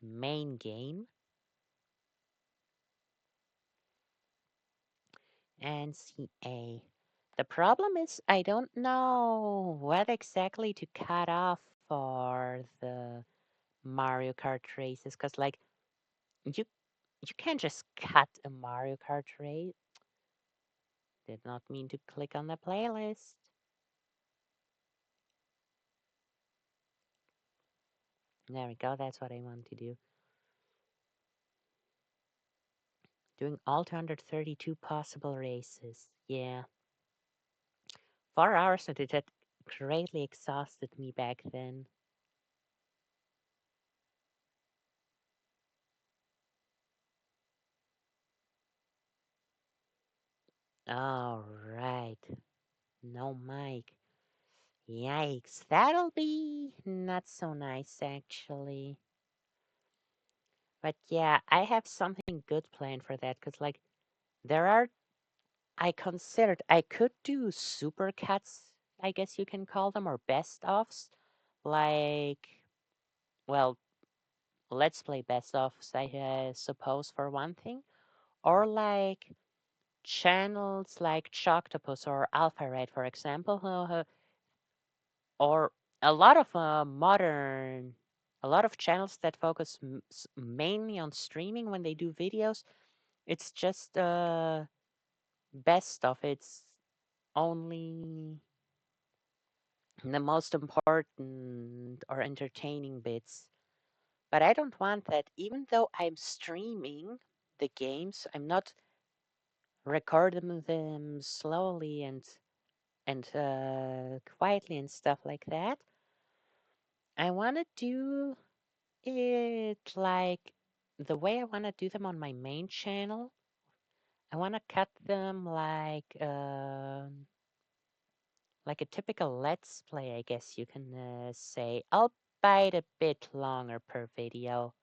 Main game. And CA. The problem is I don't know what exactly to cut off for the Mario Kart races, because like you can't just cut a Mario Kart race. Did not mean to click on the playlist. There we go, that's what I want to do. Doing all 232 possible races. Yeah. 4 hours and it had greatly exhausted me back then. All right. No mic. Yikes. That'll be not so nice, actually. But yeah, I have something good planned for that, because, like, there are... I considered I could do super cuts, I guess you can call them, or best-ofs. Like, well, let's play best-ofs, I suppose, for one thing. Or, like, channels like Choctopus or Alpha Red, for example, or a lot of a lot of channels that focus mainly on streaming when they do videos. It's just best of. It's only the most important or entertaining bits. But I don't want that. Even though I'm streaming the games, I'm not recording them slowly and quietly and stuff like that. I want to do it like the way I want to do them on my main channel. I want to cut them like a typical Let's Play, I guess you can say. Albeit a bit longer per video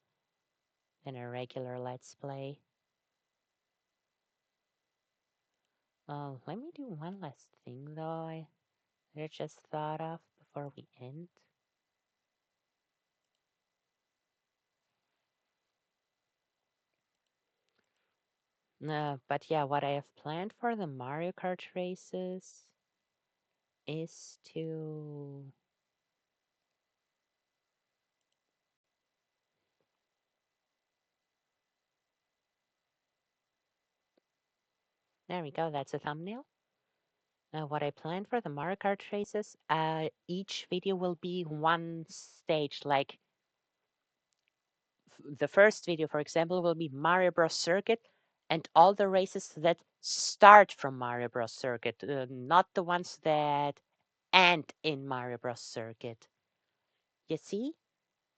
than a regular Let's Play. Let me do one last thing though I just thought of before we end. But yeah, what I have planned for the Mario Kart races is to... There we go, that's a thumbnail. What I planned for the Mario Kart races, each video will be one stage. Like the first video, for example, will be Mario Bros. Circuit, and all the races that start from Mario Bros. Circuit, not the ones that end in Mario Bros. Circuit. You see?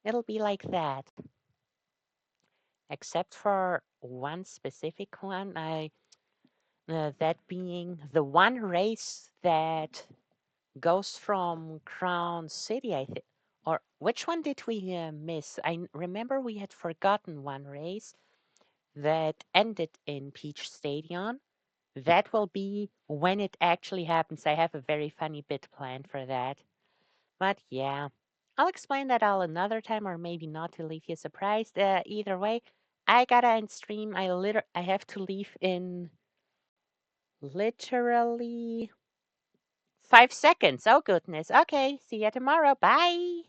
It'll be like that. Except for one specific one, that being the one race that goes from Crown City, I think. Or which one did we miss? I remember we had forgotten one race that ended in Peach Stadium. That will be when it actually happens. I have a very funny bit planned for that. But yeah, I'll explain that all another time, or maybe not, to leave you surprised. Either way, I gotta end stream. I have to leave in literally 5 seconds. Oh goodness. Okay, see you tomorrow. Bye.